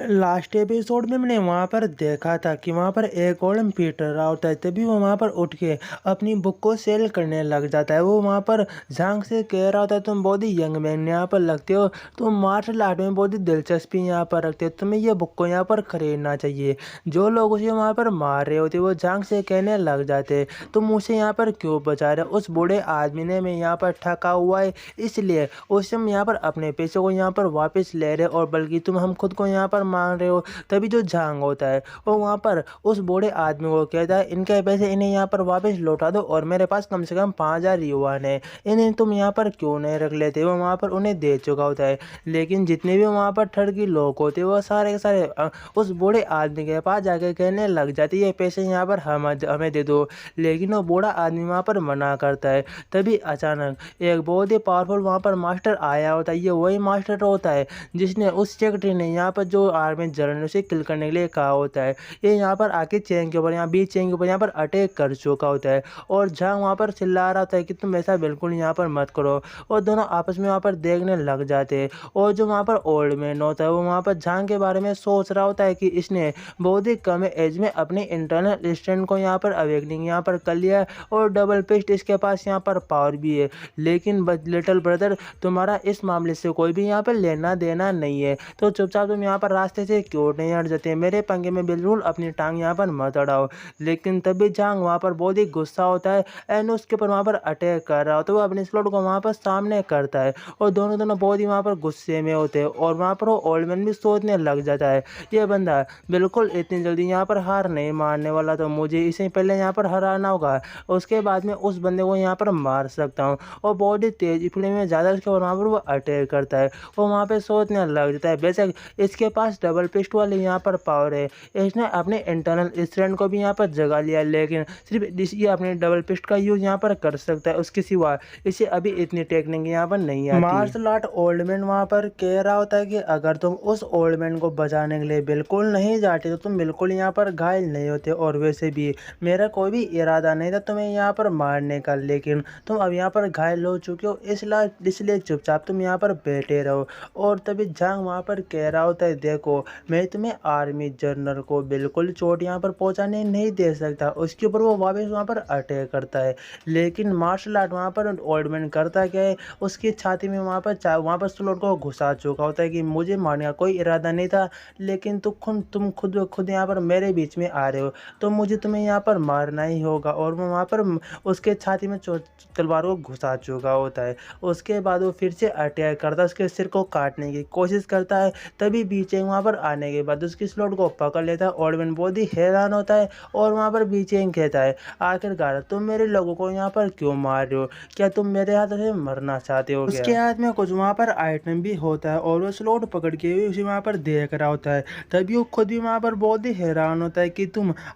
Last episode में मैंने वहाँ पर देखा था कि वहाँ पर एक और पीट रहा होता है। तभी वो वहाँ पर उठ के अपनी बुक को सेल करने लग जाता है। वो वहाँ पर झांग से कह रहा होता है, तुम बहुत ही यंग मैन यहाँ पर लगते हो, तुम मार्शल आर्ट में बहुत ही दिलचस्पी यहाँ पर रखते हो, तुम्हें ये बुक को यहाँ पर खरीदना चाहिए। जो लोग उसे वहाँ पर मार रहे होते वो झांग से कहने लग जाते, तुम उसे यहाँ पर क्यों बचा रहे हो, उस बूढ़े आदमी ने मैं यहाँ पर ठका हुआ है, इसलिए उसे हम यहाँ पर अपने पैसों को यहाँ पर वापस ले रहे, और बल्कि तुम हम खुद को यहाँ पर मान रहे हो। तभी जो झांग होता है वो वहाँ पर उस बूढ़े आदमी को कहता है, इनके पैसे इन्हें यहाँ पर वापस लौटा दो, और मेरे पास कम से कम 5,000 युवान है, इन्हें तुम यहाँ पर क्यों नहीं रख लेते। वो वहाँ पर उन्हें दे चुका होता है, लेकिन जितने भी वहाँ पर ठगी लोग होते हैं वो सारे के सारे उस बूढ़े आदमी के पास जाके कहने लग जाते, ये पैसे यहाँ पर हमें दे दो। लेकिन वो बूढ़ा आदमी वहाँ पर मना करता है। तभी अचानक एक बहुत ही पावरफुल वहाँ पर मास्टर आया होता है। ये वही मास्टर होता है जिसने उस सेक्रेटरी ने यहाँ पर जो आर्मी जनरल से किल करने के लिए कहा होता है। ये यहाँ पर आके चैन के ऊपर, यहाँ बीच चैन के ऊपर यहाँ पर अटैक कर चुका होता है, और झांग वहाँ पर चिल्ला रहा होता है कि तुम ऐसा बिल्कुल यहाँ पर मत करो। और दोनों आपस में वहाँ पर देखने लग जाते हैं। और जो वहाँ पर ओल्ड मैन होता है वो वहाँ पर झांग के बारे में सोच रहा होता है कि इसने बहुत ही कम एज में अपने इंटरनल स्ट्रेंथ को यहाँ पर अवेकनिंग यहाँ पर कर लिया है, और डबल पिस्ट इसके पास यहाँ पर पावर भी है। लेकिन लिटिल ब्रदर, तुम्हारा इस मामले से कोई भी यहाँ पर लेना देना नहीं है, तो चुपचाप तुम यहाँ पर रास्ते से क्यों नहीं हट जाते, मेरे पंगे में बिल्कुल अपनी टांग यहाँ पर मत अड़ाओ। लेकिन तभी झांग वहाँ पर बहुत ही गुस्सा होता है एंड उसके ऊपर वहाँ पर अटैक कर रहा होता है। वो अपने स्लॉट को वहाँ पर सामने करता है, और दोनों दोनों बहुत ही वहाँ पर गुस्से में होते हैं। और वहाँ पर वो ओल्ड मैन भी सोचने लग जाता है, ये बंदा बिल्कुल इतनी जल्दी यहाँ पर हार नहीं मारने वाला, तो मुझे इसे पहले यहाँ पर हराना होगा, उसके बाद में उस बंदे को यहाँ पर मार सकता हूँ। और बहुत ही तेज स्पीड में ज़्यादा उसके ऊपर वहाँ पर वो अटैक करता है। वो वहाँ पे सोचने लग जाता है, बेशक इसके पास डबल पिस्ट वाली यहाँ पर पावर है, इसने अपने इंटरनल स्ट्रेंथ को भी यहाँ पर जगा लिया, लेकिन सिर्फ ये अपने डबल पिस्ट का यूज यहाँ पर कर सकता है, उसके सिवा इसे अभी इतनी टेक्निक यहाँ पर नहीं आती। मार्शल आर्ट ओल्ड मैन वहाँ पर कह रहा होता है कि अगर तुम उस ओल्ड मैन को बचाने के लिए बिल्कुल नहीं जाते तो तुम बिल्कुल यहाँ पर घायल नहीं होते, और वैसे भी मेरा कोई भी इरादा नहीं था तुम्हें यहाँ पर मारने का, लेकिन तुम अब यहाँ पर घायल हो चुके हो, इसलिए चुपचाप तुम यहाँ पर बैठे रहो। और तभी झांग वहाँ पर कह रहा होता है, देखो मैं तुम्हें आर्मी जनरल को बिल्कुल चोट यहाँ पर पहुँचाने नहीं दे सकता। उसके ऊपर वो वापस वहाँ पर अटैक करता है, लेकिन मार्शल आर्ट वहाँ पर ओल्ड मैन करता क्या है, उसकी छाती में वहाँ पर स्लोट को घुसा चुका होता है कि मुझे मारने का कोई इरादा नहीं था, लेकिन तुम खुद यहाँ पर मेरे बीच में आ रहे हो, तो मुझे तुम्हें यहाँ पर मारना ही होगा। और वो वहाँ पर उसके छाती में तलवार को घुसा चुका होता है। उसके बाद वो फिर से अटैक करता है, उसके सिर को काटने की कोशिश करता है। तभी बीचेंग वहाँ पर आने के बाद उसकी स्लॉट को पकड़ लेता है। ओल्डमैन बहुत ही हैरान होता है, और वहाँ पर बीचेंग कहता है, आखिरकार तुम मेरे लोगों को यहाँ पर क्यों मार रहे हो, क्या तुम मेरे हाथ से मरना चाहते हो क्या? उसके हाथ में कुछ वहाँ पर आइटम भी होता है, और वो स्लॉट पकड़ के भी उसे वहाँ पर देख रहा होता है। तभी वो खुद भी वहाँ पर बहुत ही हैरान होता है कि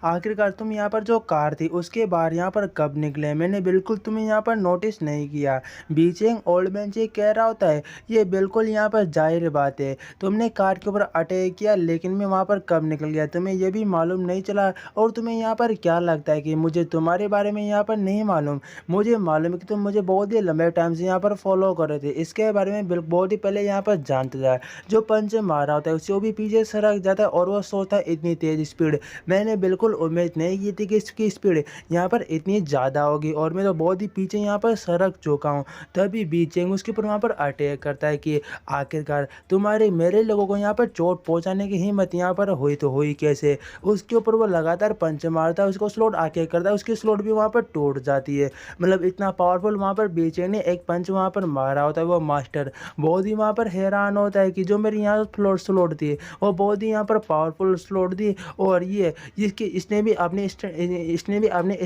आखिरकार तुम यहाँ पर जो कार थी उसके बाहर यहाँ पर कब निकले, मैंने बिल्कुल तुम्हें यहाँ पर नोटिस नहीं किया। बीचेंग ओल्डमैन से कह रहा होता है, ये बिल्कुल यहाँ पर जाहिर बात है, तुमने कार के ऊपर अटैक किया, लेकिन मैं वहाँ पर कब निकल गया तुम्हें ये भी मालूम नहीं चला। और तुम्हें यहाँ पर क्या लगता है कि मुझे तुम्हारे बारे में यहाँ पर नहीं मालूम? मुझे मालूम है कि तुम मुझे बहुत ही लंबे टाइम से यहाँ पर फॉलो कर रहे थे, इसके बारे में बहुत ही पहले यहाँ पर जानते था। जो पंच मारा होता है उससे वो भी पीछे सरक जाता है, और वो सोचता है इतनी तेज स्पीड मैंने बिल्कुल उम्मीद नहीं की थी कि इसकी स्पीड यहाँ पर इतनी ज़्यादा होगी, और मैं तो बहुत ही पीछे यहाँ पर सरक चुका हूँ। तभी बीचेंग उसके ऊपर वहाँ पर अटैक करता है कि आखिरकार तुम्हारे मेरे लोगों को यहाँ पर चोट पहुँचाने की हिम्मत यहाँ पर हुई तो हुई कैसे? उसके ऊपर वो लगातार पंच मारता है, उसको स्लॉट आके करता है, उसकी स्लॉट भी वहाँ पर टूट जाती है। मतलब इतना पावरफुल वहाँ पर बीचेंग ने एक पंच वहाँ पर मारा होता है। वो मास्टर बहुत ही वहाँ पर हैरान होता है कि जो मेरी यहाँ फ्लोट स्लॉट थी वो बहुत ही यहाँ पर पावरफुल स्लॉट थी, और इसने भी अपने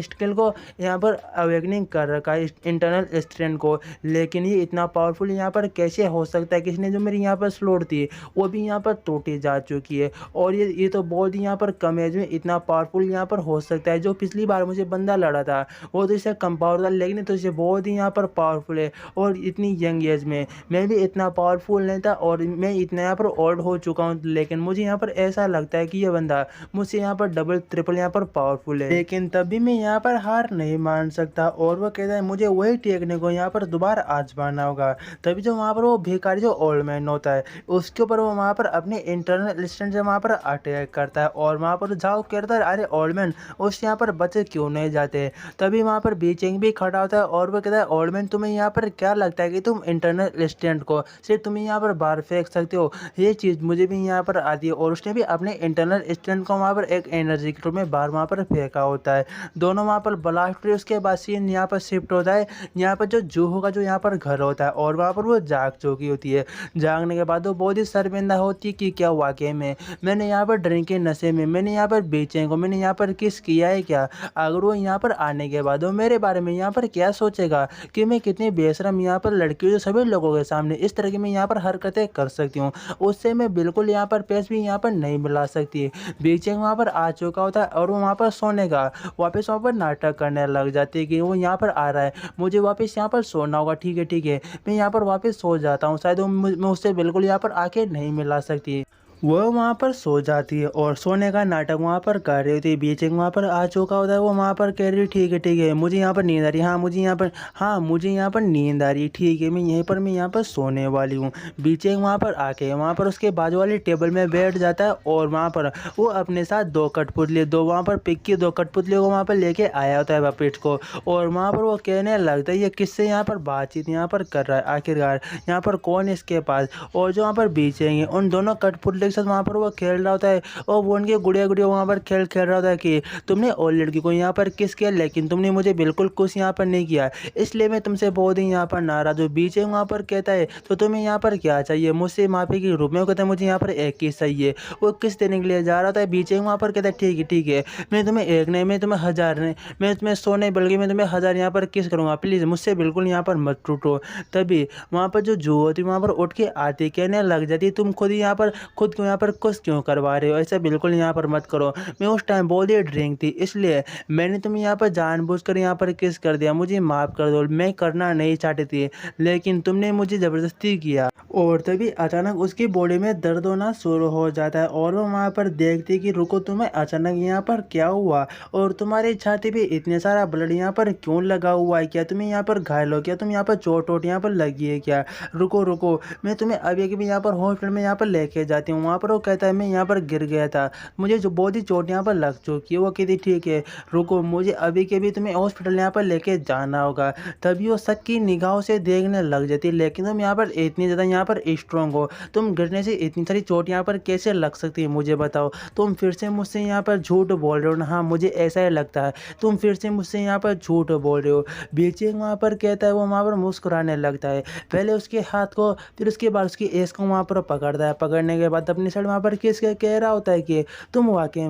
स्किल को यहाँ पर अवेकनिंग कर रखा है, इंटरनल स्ट्रेंथ को। लेकिन ये इतना पावरफुल यहाँ पर कैसे हो सकता है कि इसने जो मेरी यहाँ पर स्लॉट थी वो भी यहाँ पर टूटी जा चुकी है, और ये तो बहुत ही यहाँ पर कम एज में इतना पावरफुल यहाँ पर हो सकता है। जो पिछली बार मुझे बंदा लड़ा था वो तो इससे कम पावर था, लेकिन तो इसे बहुत ही यहाँ पर पावरफुल है, और इतनी यंग एज में मैं भी इतना पावरफुल नहीं था, और मैं इतना यहाँ पर ओल्ड हो चुका हूँ, लेकिन मुझे यहाँ पर ऐसा लगता है कि ये बंदा मुझसे यहाँ पर डबल ट्रिपल यहाँ पर पावरफुल है। लेकिन तभी मैं यहाँ पर हार नहीं मान सकता, और वो कहता है मुझे वही टेक्निक को यहाँ पर दोबारा आजमाना होगा। तभी जो वहाँ पर वो भिखारी जो ओल्ड मैन होता है उसके ऊपर वो वहाँ पर अपने इंटरनल असिस्टेंट से वहाँ पर अटैक करता है और वहाँ पर झाओ कहता है अरे ओल्ड मैन उससे यहाँ पर बचे क्यों नहीं जाते। तभी वहाँ पर बीचिंग भी खड़ा होता है और वो कहता है ओल्ड मैन तुम्हें यहाँ पर क्या लगता है कि तुम इंटरनल असिस्टेंट को सिर्फ तुम यहाँ पर बाहर फेंक सकते हो, ये चीज़ मुझे भी यहाँ पर आती है। और उसने भी अपने इंटरनल असिस्टेंट को वहाँ पर एक एनर्जी के रूप में बाहर वहाँ पर फेंका होता है। दोनों वहाँ पर ब्लास्ट हुए। उसके बाद सीन यहाँ पर शिफ्ट होता है यहाँ पर जो जूहू का जो यहाँ पर घर होता है और वहाँ पर वो जाग चुकी होती है। जागने के बाद वो बहुत ही शर्मिंदा होती है कि क्या वाकई में मैंने यहाँ पर ड्रिंक के नशे में मैंने यहाँ पर बेचें को मैंने यहाँ पर किस किया है क्या। अगर वो यहाँ पर आने के बाद वो मेरे बारे में यहाँ पर क्या सोचेगा कि मैं कितनी बेशरम यहाँ पर लड़की हूँ जो सभी लोगों के सामने इस तरह की मैं यहाँ पर हरकतें कर सकती हूँ, उससे मैं बिल्कुल यहाँ पर पैसे भी यहाँ पर नहीं मिला सकती। बेचेंग वहाँ पर आ चुका होता है और वो वहाँ पर सोने का वापस वहाँ पर नाटक करने लग जाती है कि वो यहाँ पर आ रहा है, मुझे वापस यहाँ पर सोना होगा, ठीक है मैं यहाँ पर वापस सो जाता हूँ, शायद मैं उससे बिल्कुल यहाँ पर आके नहीं मिला सकती। वो वहाँ पर सो जाती है और सोने का नाटक वहाँ पर कर रही होती है। बीचिंग वहाँ पर आ चुका होता है, वो वहाँ पर कह रही है ठीक है मुझे यहाँ पर नींद आ रही है, मुझे यहाँ पर नींद आ रही है, ठीक है मैं यहाँ पर सोने वाली हूँ। बीचिंग वहाँ पर आके वहाँ पर उसके बाजू वाली टेबल में बैठ जाता है और वहाँ पर वो अपने साथ दो वहाँ पर पिक की 2 कठपुतली को वहाँ पर लेके आया होता है वापिट को। और वहाँ पर वो कहने लगता है ये किससे यहाँ पर बातचीत यहाँ पर कर रहा है, आखिरकार यहाँ पर कौन है इसके पास। और जो वहाँ पर बीचिंग है उन दोनों कठपुतली के साथ वहाँ पर वो खेल रहा होता है और वो उनके गुड़िया वहाँ पर खेल रहा होता है कि तुमने और लड़की को यहाँ पर किस किया लेकिन तुमने मुझे बिल्कुल कुछ यहाँ पर नहीं किया, इसलिए मैं तुमसे बहुत ही यहाँ पर नाराज हूँ। बीच वहाँ पर कहता है तो तुम्हें यहाँ पर क्या चाहिए मुझसे माफी के रूप में। वो कहता है मुझे यहाँ पर 1 किस चाहिए। वो किस देने के लिए जा रहा था। बीच वहाँ पर कहता है ठीक है मैं तुम्हें 1 नहीं मैं तुम्हें 1000 नहीं मैं तुम्हें 100 नहीं बल्कि मैं तुम्हें 1000 यहाँ पर किस करूँगा, प्लीज़ मुझसे बिल्कुल यहाँ पर मत टूटो। तभी वहाँ पर जो जू होती वहाँ पर उठ के आती कहने लग जाती तुम खुद ही यहाँ पर खुद को यहाँ पर कुछ क्यों करवा रहे हो, ऐसा बिल्कुल यहाँ पर मत करो। मैं उस टाइम बहुत ही ड्रिंक थी इसलिए मैंने तुम्हें यहाँ पर जानबूझकर यहाँ पर किस कर दिया, मुझे माफ़ कर दो, मैं करना नहीं चाहती थी लेकिन तुमने मुझे ज़बरदस्ती किया। और तभी अचानक उसकी बॉडी में दर्द होना शुरू हो जाता है और वो वहाँ पर देखती कि रुको तुम्हें अचानक यहाँ पर क्या हुआ और तुम्हारी छाती पे इतने सारा ब्लड यहाँ पर क्यों लगा हुआ है, क्या तुम्हें यहाँ पर घायल हो, क्या तुम यहाँ पर चोट वोट यहाँ पर लगी है क्या। रुको मैं तुम्हें अभी भी यहाँ पर हॉस्पिटल में यहाँ पर लेके जाती हूँ। वहाँ पर वो कहता है मैं यहाँ पर गिर गया था, मुझे जो बहुत ही चोट यहाँ पर लग चुकी है। वो कहती ठीक है रुको मुझे अभी के भी तुम्हें हॉस्पिटल यहाँ पर लेके जाना होगा। तभी वो शक की निगाहों से देखने लग जाती लेकिन तुम यहाँ पर इतनी ज़्यादा यहाँ पर स्ट्रॉन्ग हो, तुम गिरने से इतनी सारी चोट यहाँ पर कैसे लग सकती है मुझे बताओ। तुम फिर से मुझसे यहाँ पर झूठ बोल रहे हो ना। हाँ मुझे ऐसा ही लगता है, तुम फिर से मुझसे यहाँ पर झूठ बोल रहे हो। बीचिंग वहाँ पर कहता है वो वहाँ पर मुस्कुराने लगता है, पहले उसके हाथ को फिर उसके बाद उसकी एस को वहाँ पर पकड़ता है। पकड़ने के बाद अपनी साइड वहाँ पर किस कह रहा होता है कि तुम वाकई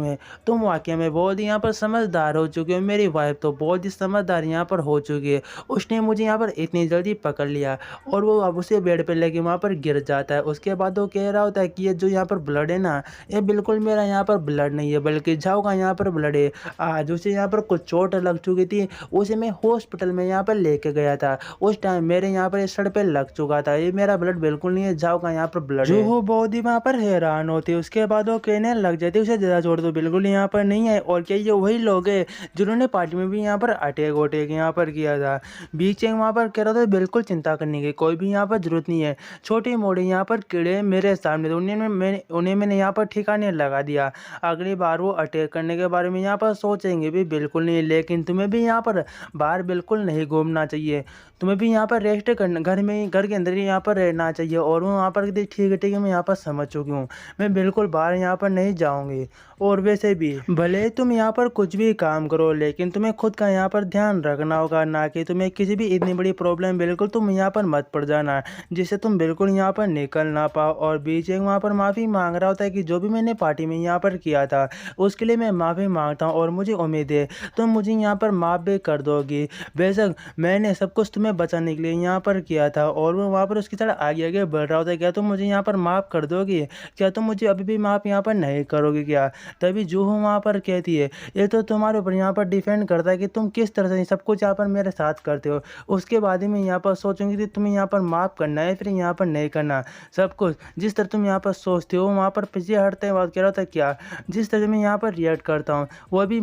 में बहुत ही यहाँ पर समझदार हो चुके हो, मेरी वाइफ तो बहुत ही समझदार यहाँ पर हो चुकी है, उसने मुझे यहाँ पर इतनी जल्दी पकड़ लिया। और वो अब उसे बेड पर लेके वहाँ पर गिर जाता है। उसके बाद वो कह रहा होता है कि ये जो यहाँ पर ब्लड है ना ये बिल्कुल मेरा यहाँ पर ब्लड नहीं है बल्कि झाओ का यहाँ पर ब्लड है। आज उसे यहाँ पर कुछ चोट लग चुकी थी, उसे मैं हॉस्पिटल में यहाँ पर लेके गया था, उस टाइम मेरे यहाँ पर सर पे लग चुका था, ये मेरा ब्लड बिल्कुल नहीं है, झाओ का यहाँ पर ब्लड है। वो बहुत ही वहाँ पर हैरान होती है। उसके बाद वो कहने लग जाती उसे ज़्यादा चोट तो बिल्कुल यहाँ पर नहीं है और क्या ये वही लोग हैं जिन्होंने पार्टी में भी यहाँ पर अटैक यहाँ पर किया था। बीचिंग वहाँ पर कह रहा था बिल्कुल चिंता करने की कोई भी यहाँ पर जरूरत नहीं है, छोटे मोटे यहाँ पर कीड़े मेरे सामने तो उन्हें मैंने यहाँ पर ठिकाने लगा दिया, अगली बार वो अटैक करने के बारे में यहाँ पर सोचेंगे भी बिल्कुल नहीं। लेकिन तुम्हें भी यहाँ पर बाहर बिल्कुल नहीं घूमना चाहिए, तुम्हें भी यहाँ पर रेस्ट करना घर के अंदर ही यहाँ पर रहना चाहिए। और वो वहाँ पर ठीक है मैं यहाँ पर समझ चुकी हूँ, मैं बिल्कुल बाहर यहाँ पर नहीं जाऊँगी। और वैसे भी भले तुम यहाँ पर कुछ भी काम करो लेकिन तुम्हें खुद का यहाँ पर ध्यान रखना होगा, ना कि तुम्हें किसी भी इतनी बड़ी प्रॉब्लम बिल्कुल तुम यहाँ पर मत पड़ जाना जिससे तुम बिल्कुल यहाँ पर निकल ना पाओ। और बीचिंग वहाँ पर माफ़ी मांग रहा होता है कि जो भी मैंने पार्टी में यहाँ पर किया था उसके लिए मैं माफ़ी मांगता हूँ और मुझे उम्मीद है तुम मुझे यहाँ पर माफ़ भी कर दोगी, बेशक मैंने सब कुछ तुम्हें बचाने के लिए यहाँ पर किया था। और वो वहाँ पर उसकी तरह आगे बढ़ रहा होता है, क्या तुम मुझे यहाँ पर माफ़ कर दोगी, क्या तुम मुझे अभी भी माफ़ यहाँ पर नहीं करोगे क्या। तभी जूहू वहाँ पर कहती है ये तो तुम्हारे ऊपर यहाँ पर डिपेंड करता है कि तुम किस तरह से सब कुछ यहाँ पर मेरे साथ करते हो, उसके बाद ही मैं यहाँ पर सोचूंगी कि तुम्हें यहाँ पर माफ़ करना है फिर यहाँ पर नहीं करना। सब कुछ जिस तरह तुम यहाँ पर सोचते हो वहाँ पर पीछे हटते बात कह रहा था क्या, जिस तरह मैं यहाँ पर रिएक्ट करता हूँ वही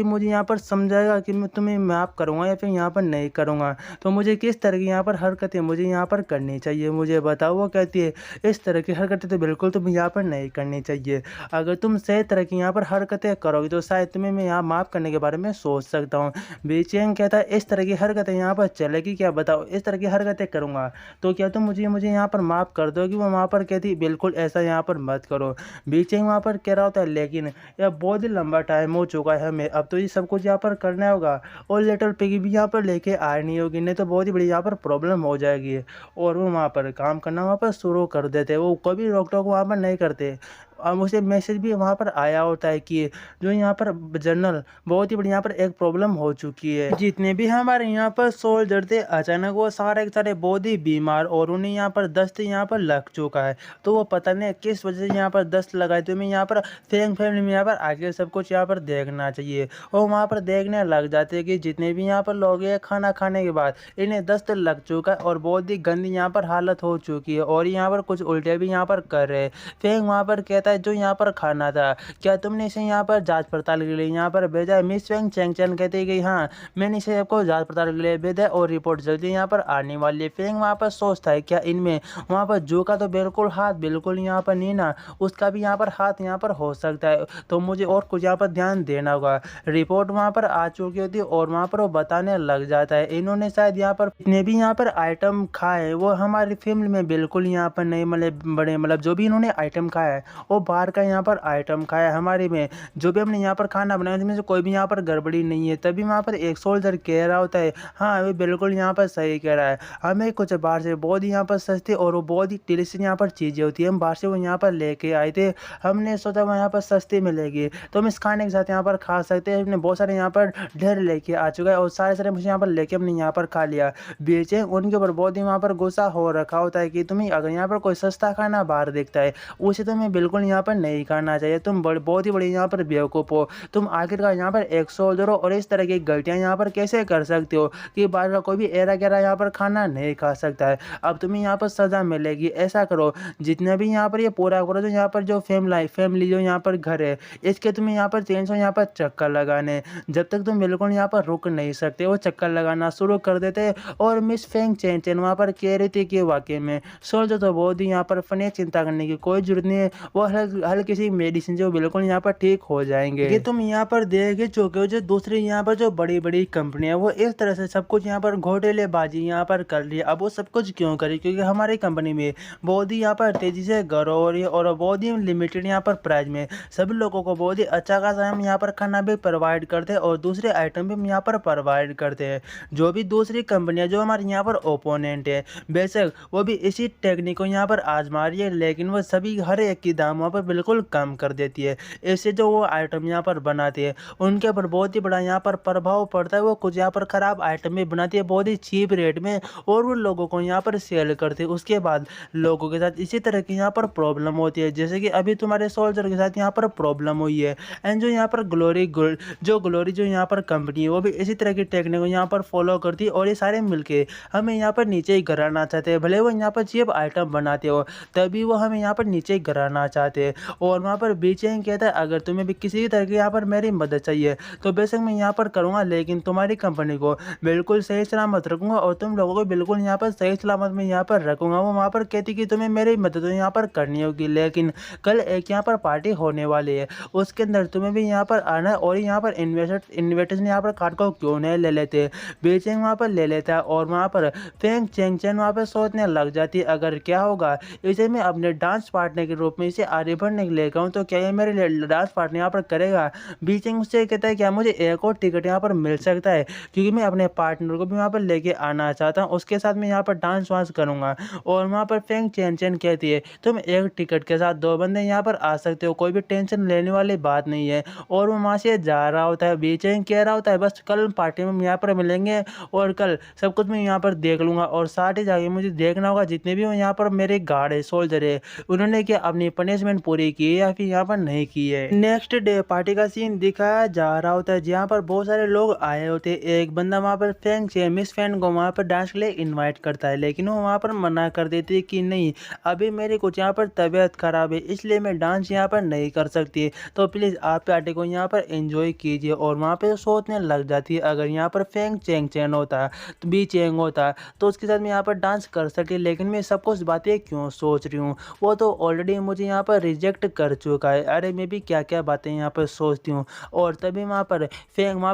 मुझे यहाँ पर समझाएगा कि मैं तुम्हें माफ़ करूँगा या फिर यहाँ पर नहीं करूँगा। तो मुझे किस तरह की यहाँ पर हरकतें मुझे यहाँ पर करनी चाहिए मुझे बताओ। वो कहती है इस तरह की हरकतें तो बिल्कुल तुम यहाँ पर नहीं करनी चाहिए। अगर तुम सही तरह की यहाँ पर हरकतें करोगे तो शायद तुम्हें मैं यहाँ माफ़ करने के बारे में सोच सकता हूँ। बीचेंग कहता है इस तरह की हरकतें यहाँ पर चलेगी क्या बताओ, इस तरह की हरकतें करूँगा तो क्या तुम मुझे मुझे यहाँ पर माफ़ कर दोगी। वो वहाँ पर कहती बिल्कुल ऐसा यहाँ पर मत करो। बीचेंग वहाँ पर कह रहा होता है लेकिन यह बहुत ही लंबा टाइम हो चुका है हमें, अब तो ये सब कुछ यहाँ पर करना होगा और लिटिल पिगी भी यहाँ पर लेके आनी होगी, नहीं तो बहुत ही बड़ी यहाँ पर प्रॉब्लम हो जाएगी। और वो वहाँ पर काम करना वहाँ पर शुरू कर देते, वो कभी रोक टोक वहाँ पर नहीं करते। अब उसे मैसेज भी वहाँ पर आया होता है कि जो यहाँ पर जनरल बहुत ही बड़ी यहाँ पर एक प्रॉब्लम हो चुकी है। जितने भी हमारे यहाँ पर सोल्जर थे अचानक वो सारे के सारे बहुत ही बीमार और उन्हें यहाँ पर दस्त यहाँ पर लग चुका है। तो वो पता नहीं किस वजह से यहाँ पर दस्त लगा है। तो मैं यहाँ पर फैंग फैमिली में यहाँ पर आगे सब कुछ यहाँ पर देखना चाहिए और वहाँ पर देखने लग जाते हैं कि जितने भी यहाँ पर लोग हैं खाना खाने के बाद इन्हें दस्त लग चुका है और बहुत ही गंदी यहाँ पर हालत हो चुकी है और यहाँ पर कुछ उल्टे भी यहाँ पर कर रहे हैं। फैंग वहाँ पर कहता है जो यहाँ पर खाना था क्या तुमने इसे यहाँ पर जांच पड़ताल के लिए यहाँ पर भेजा है। मिस फेंग चेंगचन कहती है कि हाँ मैंने इसे आपको जांच पड़ताल के लिए भेजा है और रिपोर्ट जल्दी यहाँ पर आने वाली है। फेंग वहाँ पर सोचता है क्या इनमें वहाँ पर जो का तो बिल्कुल हाथ बिल्कुल यहाँ पर नहीं ना, उसका भी यहाँ पर हाथ यहाँ पर हो सकता है, तो मुझे और कुछ यहाँ पर ध्यान देना होगा। रिपोर्ट वहाँ पर आ चुकी होती है और वहाँ पर वो बताने लग जाता है इन्होंने शायद यहाँ पर जितने भी यहाँ पर आइटम खाए वो हमारी फैमिली में बिल्कुल यहाँ पर नहीं बड़े मतलब जो भी इन्होंने आइटम खाया है वो बाहर का यहाँ पर आइटम खाया है। हमारे में जो भी हमने यहाँ पर खाना बनाया उसमें से कोई भी यहाँ पर गड़बड़ी नहीं है। तभी वहाँ पर एक सोल्जर कह रहा होता है हाँ वो बिल्कुल यहाँ पर सही कह रहा है, हमें कुछ बाहर से बहुत ही यहाँ पर सस्ती और वो बहुत ही डिलीशियस यहाँ पर चीज़ें होती है, हम बाहर से वो यहाँ पर लेके आए थे, हमने सोचा वो यहाँ पर सस्ती मिलेगी तो हम इस खाने के साथ यहाँ पर खा सकते हैं। हमने बहुत सारे यहाँ पर ढेर लेके आ चुका है और सारे मुझे यहाँ पर लेके हमने यहाँ पर खा लिया। बेचे उनके ऊपर बहुत ही वहाँ पर गुस्सा हो रखा होता है कि तुम्हें अगर यहाँ पर कोई सस्ता खाना बाहर दिखता है उसे तुम्हें बिल्कुल यहाँ पर नहीं खाना चाहिए, तुम बहुत ही बड़ी यहाँ पर बेवकूफ़ हो, तुम आखिरकार यहाँ पर एक सोल्जर हो और इस तरह की गलतियाँ यहाँ पर कैसे कर सकते हो कि बाहर का कोई भी एरा गैरा यहाँ पर खाना नहीं खा सकता है। अब तुम्हें यहाँ पर सज़ा मिलेगी। ऐसा करो जितना भी यहाँ पर ये पूरा जो यहाँ पर जो फैमिली जो यहाँ पर घर है इसके तुम्हें यहाँ पर 300 यहाँ पर चक्कर लगाने, जब तक तुम बिल्कुल यहाँ पर रुक नहीं सकते वो चक्कर लगाना शुरू कर देते। और मिस फेंग चेन वहाँ पर कह रही थी कि वाकई में सोल्जर तो बहुत ही यहाँ पर फनी, चिंता करने की कोई जरूरत नहीं है, वो हल्की सी मेडिसिन जो बिल्कुल यहाँ पर ठीक हो जाएंगे। ये तुम यहाँ पर देख चुके हो जो दूसरी यहाँ पर जो बड़ी बड़ी कंपनियां वो इस तरह से सब कुछ यहाँ पर घोटालेबाजी यहाँ पर कर रही है। अब वो सब कुछ क्यों करी, क्योंकि हमारी कंपनी में बहुत ही यहाँ पर तेजी से ग्रो हो रही है और बहुत ही लिमिटेड यहाँ पर प्राइस में सभी लोगों को बहुत ही अच्छा खासा हम यहाँ पर खाना भी प्रोवाइड करते हैं और दूसरे आइटम भी हम यहाँ पर प्रोवाइड करते हैं। जो भी दूसरी कंपनियां जो हमारे यहाँ पर ओपोनेंट है बेशक वो भी इसी टेक्निक को यहाँ पर आजमा रही है लेकिन वो सभी हर एक की दाम वहाँ पर बिल्कुल कम कर देती है। इससे जो वो आइटम यहाँ पर बनाती है उनके ऊपर बहुत ही बड़ा यहाँ पर प्रभाव पड़ता है। वो कुछ यहाँ पर ख़राब आइटम भी बनाती है बहुत ही चीप रेट में और वो लोगों को यहाँ पर सेल करते हैं। उसके बाद लोगों के साथ इसी तरह की यहाँ पर प्रॉब्लम होती है जैसे कि अभी तुम्हारे सोल्जर के साथ यहाँ पर प्रॉब्लम हुई है। एंड जो यहाँ पर ग्लोरी जो यहाँ पर कंपनी है वो भी इसी तरह की टेक्निक को यहाँ पर फॉलो करती है और ये सारे मिलके हमें यहाँ पर नीचे ही गिराना चाहते हैं। भले वो यहाँ पर चीप आइटम बनाते हो तभी वो हमें यहाँ पर नीचे ही गिराना चाहते हैं। और वहाँ पर बीचेंग कहता है अगर तुम्हें भी किसी भी तरह की यहाँ पर मेरी मदद चाहिए तो बेशक मैं यहाँ पर करूँगा लेकिन तुम्हारी कंपनी को बिल्कुल सही सलामत रखूँगा और तुम लोगों को बिल्कुल यहाँ पर सही सलामत में यहाँ पर रखूँगा। वो वहाँ पर कहती कि तुम्हें मेरी मदद तो यहाँ पर करनी होगी लेकिन कल एक यहाँ पर पार्टी होने वाली है उसके अंदर तुम्हें भी यहाँ पर आना है और यहाँ पर इन्विटेशन यहाँ पर कार्ड को क्यों नहीं ले लेते। बीचेंग वहाँ पर ले लेता है और वहाँ पर फेंग चेंगचन वहाँ पर सोचने लग जाती है अगर क्या होगा इसे मैं अपने डांस पार्टनर के रूप में इसे आगे बढ़ने के लिए कहूँ तो क्या ये मेरे डांस पार्टनर यहाँ पर करेगा। बीचिंग उससे कहता है क्या मुझे एक और टिकट यहाँ पर मिल सकता है क्योंकि मैं अपने पार्टनर को भी वहाँ पर लेके आना चाहता हूँ, उसके साथ मैं यहाँ पर डांस वांस करूँगा। और वहाँ पर फेंग चेन कहती है तुम एक टिकट के साथ 2 बंदे यहाँ पर आ सकते हो, कोई भी टेंशन लेने वाली बात नहीं है। और वो वहाँ से जा रहा होता है। बीचिंग कह रहा होता है बस कल पार्टी में यहाँ पर मिलेंगे और कल सब कुछ मैं यहाँ पर देख लूँगा और साथ ही जाके मुझे देखना होगा जितने भी यहाँ पर मेरे गार्ड है सोल्जर है उन्होंने क्या अपनी पनिशमेंट पूरी की है या फिर यहाँ पर नहीं की है। नेक्स्ट डे पार्टी का सीन दिखाया जा रहा होता है जहाँ पर बहुत सारे लोग आए होते हैं। एक बंदा वहाँ पर फेंग से मिस फैन को वहाँ पर डांस के लिए इनवाइट करता है लेकिन वो वहाँ पर मना कर देती है कि नहीं अभी मेरी कुछ यहाँ पर तबीयत खराब है इसलिए मैं डांस यहाँ पर नहीं कर सकती, तो प्लीज़ आप पार्टी को यहाँ पर एंजॉय कीजिए। और वहाँ पर सोचने लग जाती है अगर यहाँ पर फेंग चेंग होता तो बी चेंग होता तो उसके साथ मैं यहाँ पर डांस कर सकती लेकिन मैं सब कुछ बातें क्यों सोच रही हूँ, वो तो ऑलरेडी मुझे यहाँ पर पर रिजेक्ट कर चुका है। अरे मैं भी क्या-क्या बातें यहाँ पर सोचती हूँ। और तभी वहाँ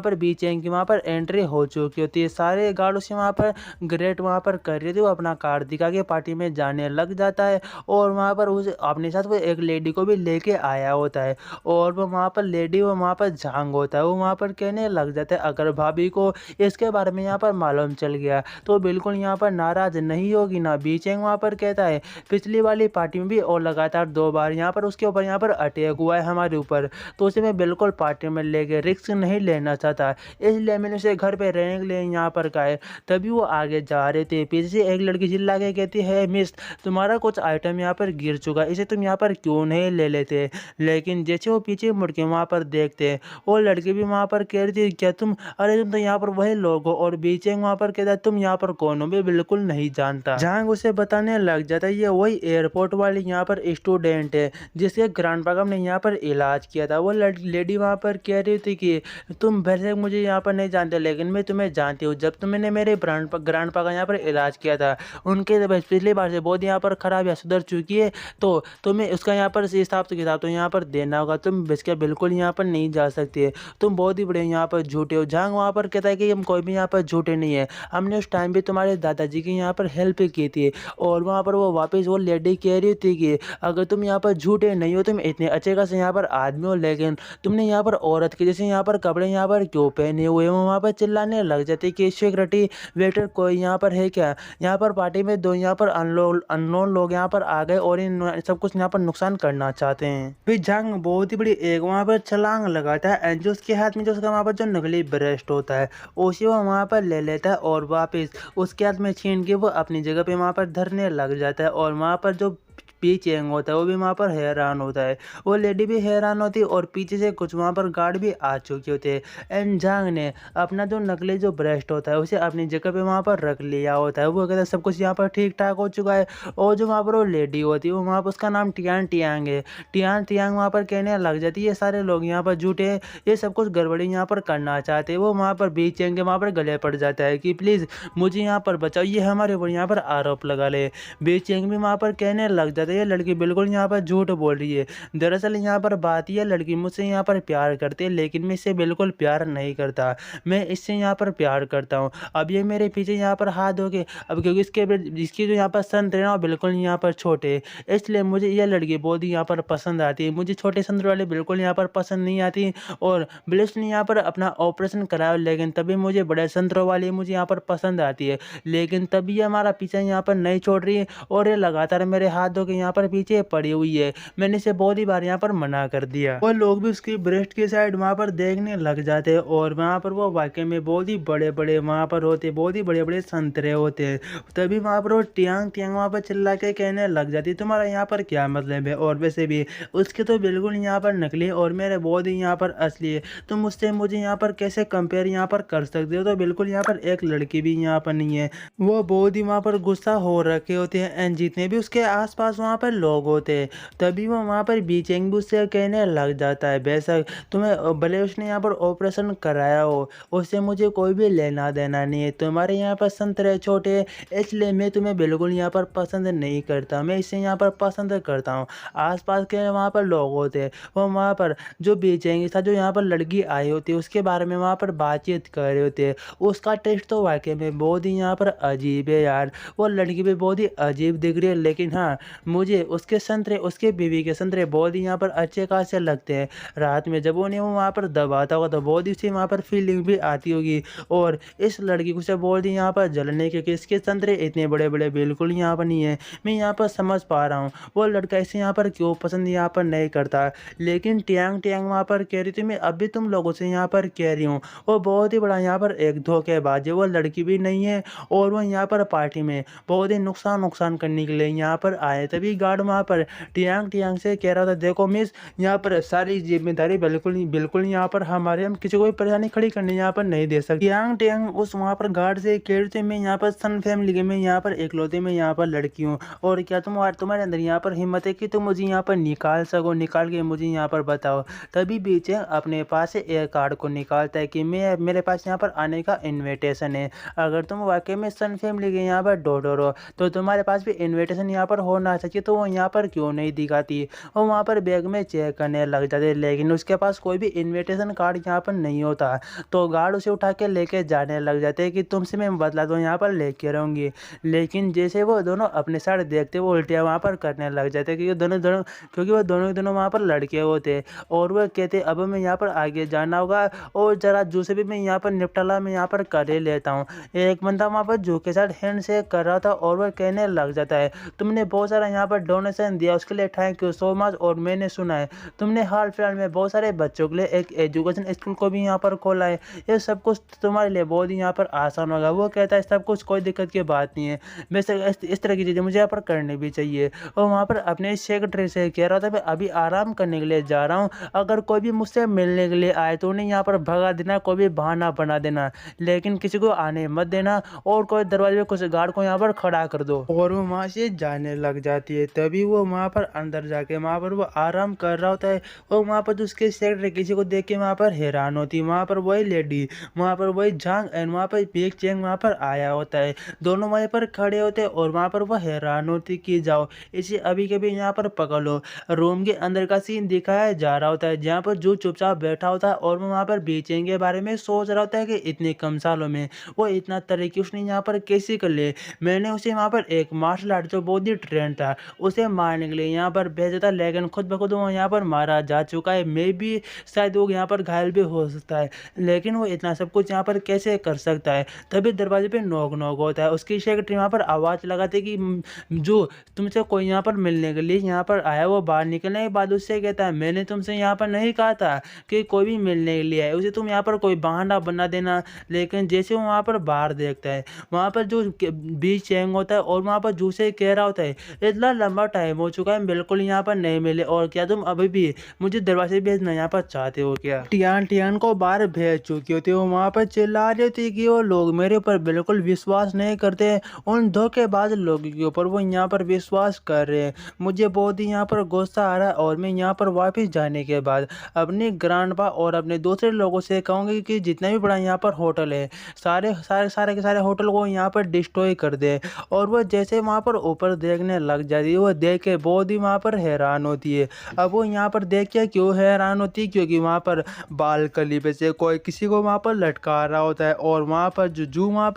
पर बीचेंग की वहाँ पर एंट्री हो चुकी होती है। सारे गार्ड उसे वहाँ पर ग्रेट वहाँ पर कर रहे थे, वो अपना कार्ड दिखा के पार्टी में जाने लग जाता है और वहाँ पर उस अपने साथ वो एक लेडी को भी लेके आया होता है और वो वहाँ पर लेडी वो वहाँ पर झांग होता है। वो वहाँ पर कहने लग जाता है अगर भाभी को इसके बारे में यहाँ पर मालूम चल गया तो बिल्कुल यहाँ पर नाराज़ नहीं होगी ना। बीचेंग वहाँ पर कहता है पिछली वाली पार्टी में भी और लगातार 2 बार यहाँ पर उसके ऊपर यहाँ पर अटैक हुआ है हमारे ऊपर, तो उसे मैं बिल्कुल पार्टी में लेके रिस्क नहीं लेना चाहता, इसलिए मैंने उसे घर पे रहने के लिए यहाँ पर कहा है। तभी वो आगे जा रहे थे, पीछे से एक लड़की चिल्ला के कहती है मिस तुम्हारा कुछ आइटम यहाँ पर गिर चुका, इसे तुम यहाँ पर क्यों नहीं ले लेते। लेकिन जैसे वो पीछे मुड़ के वहाँ पर देखते वो लड़की भी वहाँ पर कह रही थी क्या तुम, अरे तुम तो यहाँ पर वही लोग हो। और बीचेंग वहाँ पर कहता है तुम यहाँ पर कौन हो, मैं बिल्कुल नहीं जानता। झांग उसे बताने लग जाता है ये वही एयरपोर्ट वाली यहाँ पर स्टूडेंट है जिसके ग्रैंडपा ने यहाँ पर इलाज किया था। वो लेडी वहाँ पर कह रही थी कि तुम वैसे मुझे यहाँ पर नहीं जानते लेकिन मैं तुम्हें जानती हूँ, जब तुमने मेरे ग्रैंडपा का यहाँ पर इलाज किया था उनके पिछली बार से बहुत यहाँ पर खराब या सुधर चुकी है, तो तुम्हें उसका यहाँ पर हिसाब से किताब तो यहाँ पर देना होगा, तुम इसके बिल्कुल यहाँ पर नहीं जा सकती है, तुम बहुत ही बड़े यहाँ पर झूठे हो। झांग वहाँ पर कहता है कि हम कोई भी यहाँ पर झूठे नहीं है, हमने उस टाइम भी तुम्हारे दादाजी की यहाँ पर हेल्प की थी। और वहाँ पर वो वापस वो लेडी कह रही थी कि अगर तुम यहाँ पर झूठे नहीं हो, तुम इतने अच्छे खासे यहाँ पर आदमी हो, लेकिन तुमने यहाँ पर औरत के जैसे यहाँ पर कपड़े यहाँ पर क्यों पहने हुए हो। वहाँ पर चिल्लाने लग जाते कि सिक्योरिटी वेटर कोई यहाँ पर है क्या, यहाँ पर पार्टी में 2 यहाँ पर अननोन लोग यहाँ पर आ गए और इन सब कुछ यहाँ पर नुकसान करना चाहते हैं। फिर झांग बहुत ही बड़ी एक वहाँ पर छलांग लगाता है एंड जो उसके हाथ में जो उसका वहाँ पर जो नकली ब्रेस्ट होता है उसे वो वहाँ पर ले लेता है और वापस उसके हाथ में छीन के वो अपनी जगह पे वहाँ पर धरने लग जाता है। और वहाँ पर जो बीचेंग होता है वो भी वहाँ पर हैरान होता है, वो लेडी भी हैरान होती है और पीछे से कुछ वहाँ पर गार्ड भी आ चुके होते हैं। एंड झांग ने अपना जो नकली जो ब्रेस्ट होता है उसे अपनी जगह पे वहाँ पर रख लिया होता है। वो कहता है सब कुछ यहाँ पर ठीक ठाक हो चुका है। और जो वहाँ पर वो लेडी होती है वो वहाँ पर उसका नाम टियान टियांग है। टियान टियांग वहाँ पर कहने लग जाती है ये सारे लोग यहाँ पर झूठे हैं, ये सब कुछ गड़बड़ी यहाँ पर करना चाहते हैं। वो वहाँ पर बीचेंग के वहाँ पर गले पड़ जाता है कि प्लीज़ मुझे यहाँ पर बचाओ, ये हमारे ऊपर यहाँ पर आरोप लगा ले। बीचेंग भी वहाँ पर कहने लग जाता है ये लड़की बिल्कुल यहाँ पर झूठ बोल रही है, दरअसल यहाँ पर बात यह लड़की मुझसे यहाँ पर प्यार करती है लेकिन मैं इससे बिल्कुल प्यार नहीं करता, मैं इससे यहाँ पर प्यार करता हूँ। अब ये मेरे पीछे यहाँ पर हाथ धो के अब क्योंकि इसकी जो यहाँ पर संत है ना बिल्कुल यहाँ पर छोटे, इसलिए मुझे यह लड़की बहुत ही यहाँ पर पसंद आती है। मुझे छोटे संत वाले बिल्कुल यहाँ पर पसंद नहीं आती। और ब्लिस ने यहाँ पर अपना ऑपरेशन कराया लेकिन तभी मुझे बड़े संतरों वाली मुझे यहाँ पर पसंद आती है, लेकिन तभी ये हमारा पीछा यहाँ पर नहीं छोड़ रही है और ये लगातार मेरे हाथ धो के यहाँ पर पीछे पड़ी हुई है। मैंने इसे बहुत ही बार यहाँ पर मना कर दिया। वो लोग भी उसकी ब्रेस्ट की साइड वहाँ पर देखने लग जाते हैं और वहाँ पर वो वाकई में बहुत ही बड़े बड़े वहाँ पर होते, बहुत ही बड़े बड़े संतरे होते हैं। तभी वहाँ पर वो टियांग टियांग वहाँ पर चिल्ला के कहने लग जाती तुम्हारा यहाँ पर क्या मतलब है, और वैसे भी उसके तो बिल्कुल यहाँ पर नकली और मेरे बहुत ही यहाँ पर असली है, तुम उससे मुझे यहाँ पर कैसे कंपेयर यहाँ पर कर सकते हो। तो बिल्कुल यहाँ पर एक लड़की भी यहाँ पर नहीं है। वो बहुत ही वहाँ पर गुस्सा हो रखे होते हैं एंड जितने भी उसके आसपास वहाँ पर लोग होते हैं तभी वो वहाँ पर बीचेंग से कहने लग जाता है बेशक तुम्हें भले उसने यहाँ पर ऑपरेशन कराया हो उससे मुझे कोई भी लेना देना नहीं है, तुम्हारे यहाँ पर संतरे छोटे इसलिए मैं तुम्हें बिल्कुल यहाँ पर पसंद नहीं करता, मैं इसे यहाँ पर पसंद करता हूँ। आसपास के वहाँ पर लोग होते हैं वो वहाँ पर जो बीचेंग था जो यहाँ पर लड़की आई होती है उसके बारे में वहाँ पर बातचीत कर रहे होते हैं। उसका टेस्ट तो वाकई में बहुत ही यहाँ पर अजीब है यार, वो लड़की भी बहुत ही अजीब दिख रही है लेकिन हाँ मुझे उसके संतरे उसके बीवी के संतरे बहुत ही यहाँ पर अच्छे खासे लगते हैं। रात में जब उन्हें वो वहाँ पर दबाता होगा तो बहुत ही उसे वहाँ पर फीलिंग भी आती होगी और इस लड़की को से बहुत ही यहाँ पर जलने क्योंकि इसके संतरे इतने बड़े बड़े बिल्कुल यहाँ पर नहीं है। मैं यहाँ पर समझ पा रहा हूँ वो लड़का इसे यहाँ पर क्यों पसंद यहाँ पर नहीं करता, लेकिन टियांग टियांग वहाँ पर कह रही थी मैं अभी तुम लोगों से यहाँ पर कह रही हूँ वो बहुत ही बड़ा यहाँ पर एक धोखेबाज है, वो लड़की भी नहीं है और वो यहाँ पर पार्टी में बहुत ही नुकसान करने के लिए यहाँ पर आए। तभी गार्ड वहाँ पर टियांग टियांग से कह रहा था देखो मिस यहाँ पर सारी जिम्मेदारी बिल्कुल यहाँ पर हमारे, हम किसी को भी परेशानी खड़ी करने यहाँ पर नहीं दे सकते। टियांग टियांग उस वहाँ पर गार्ड से कह रहे थे मैं यहाँ पर सन फैमिली के मैं यहाँ पर इकलौते में यहाँ पर लड़की हूँ और क्या तुम्हारे अंदर यहाँ पर हिम्मत है कि तुम मुझे यहाँ पर निकाल सको, निकाल के मुझे यहाँ पर बताओ। तभी बीचे अपने पास से एक कार्ड को निकालता है कि मेरे पास यहाँ पर आने का इन्विटेशन है, अगर तुम वाकई में सन फैमिली के यहाँ पर डॉटर हो तो तुम्हारे पास भी इन्विटेशन यहाँ पर होना चाहिए। लड़की तो वो यहाँ पर क्यों नहीं दिखाती। वो वहाँ पर बैग में चेक करने लग जाते, लेकिन उसके पास कोई भी इनविटेशन कार्ड यहाँ पर नहीं होता। तो गार्ड उसे उठा के लेके जाने लग जाते हैं कि तुमसे मैं बदला तो यहाँ पर लेके रहूँगी। लेकिन जैसे वो दोनों अपने साइड देखते वो उल्टियाँ वहाँ पर करने लग जाते, क्योंकि वो दोनों के दोनों वहाँ पर लड़के होते। और वो कहते अब मैं यहाँ पर आगे जाना होगा और जरा जू से भी मैं यहाँ पर निपटाला मैं यहाँ पर कर ही लेता हूँ। एक बंदा वहाँ पर जू के साथ हैंड शेक कर रहा था और वह कहने लग जाता है, तुमने बहुत सारा यहाँ पर डोनेशन दिया उसके लिए थैंक यू सो मच। और मैंने सुना है तुमने हाल फिलहाल में बहुत सारे बच्चों के लिए एक एजुकेशन स्कूल को भी यहाँ पर खोला है, ये सब कुछ तुम्हारे लिए बहुत ही यहाँ पर आसान होगा। वो कहता है सब कुछ कोई दिक्कत की बात नहीं है, वैसे इस तरह की चीज़ें मुझे यहाँ पर करनी भी चाहिए। और वहाँ पर अपने सेक्रेटरी से कह रहा था मैं अभी आराम करने के लिए जा रहा हूँ, अगर कोई भी मुझसे मिलने के लिए आए तो उन्हें यहाँ पर भगा देना, कोई भी बहाना बना देना, लेकिन किसी को आने मत देना और कोई दरवाजे पे कुछ गार्ड को यहाँ पर खड़ा कर दो। और वो वहाँ से जाने लग जाती है। तभी वो वहाँ पर अंदर जाके वहाँ पर वो आराम कर रहा होता है और वहाँ पर जो उसके सेक्रेटरी किसी को देख के वहाँ पर हैरान होती है। वहाँ पर वही लेडी, वहाँ पर वही झांग एंड वहाँ पर पेक चेंग वहाँ पर आया होता है। दोनों वहीं पर खड़े होते हैं और वहाँ पर वो हैरान होती कि जाओ इसे अभी के भी यहाँ पर पकड़ लो। रूम के अंदर का सीन दिखाया जा रहा होता है जहाँ पर जो चुपचाप बैठा होता है और वो वहाँ पर बेचेंगे के बारे में सोच रहा होता है कि इतने कम सालों में वो इतना तरक्की उसने यहाँ पर कैसे कर ले। मैंने उसे वहाँ पर एक मार्शल आर्ट जो बहुत ही ट्रेंड था उसे मारने के लिए यहाँ पर भेजा था, लेकिन खुद ब खुद वो यहाँ पर मारा जा चुका है। मे भी शायद वो यहाँ पर घायल भी हो सकता है, लेकिन वो इतना सब कुछ यहाँ पर कैसे कर सकता है। तभी दरवाजे पे नॉक नॉक होता है। उसकी सेक्रेटरी यहाँ पर आवाज़ लगाते कि जो तुमसे कोई यहाँ पर मिलने के लिए यहाँ पर आया। वो बाहर निकलने के बाद उससे कहता है मैंने तुमसे यहाँ पर नहीं कहा था कि कोई भी मिलने के लिए आए, उसे तुम यहाँ पर कोई बहाना बना देना। लेकिन जैसे वो वहाँ पर बाहर देखता है वहाँ पर जो बीच चैंग होता है और वहाँ पर जूसे कह रहा होता है इतना लंबा टाइम हो चुका है बिल्कुल यहाँ पर नहीं मिले, और क्या तुम अभी भी मुझे दरवाजे भेजना यहाँ पर चाहते हो क्या। टियान टियान को बाहर भेज चुकी होती है। वो वहाँ पर चिल्ला रही थी कि वो लोग मेरे ऊपर बिल्कुल विश्वास नहीं करते, उन धोखेबाज लोगों के ऊपर वो यहाँ पर विश्वास कर रहे हैं। मुझे बहुत ही यहाँ पर गुस्सा आ रहा है और मैं यहाँ पर वापस जाने के बाद अपने ग्रैंडपा और अपने दूसरे लोगों से कहूँगी कि जितना भी बड़ा यहाँ पर होटल है सारे सारे सारे के सारे होटल को यहाँ पर डिस्ट्रॉय कर दे। और वो जैसे वहाँ पर ऊपर देखने लग जाती है, वो देख के बहुत ही वहाँ पर हैरान होती है। अब वो यहाँ पर देख के क्यों हैरान होती है, क्योंकि वहाँ पर बालकनी पे से कोई किसी को वहाँ पर लटका रहा होता है और वहाँ पर जो वहाँ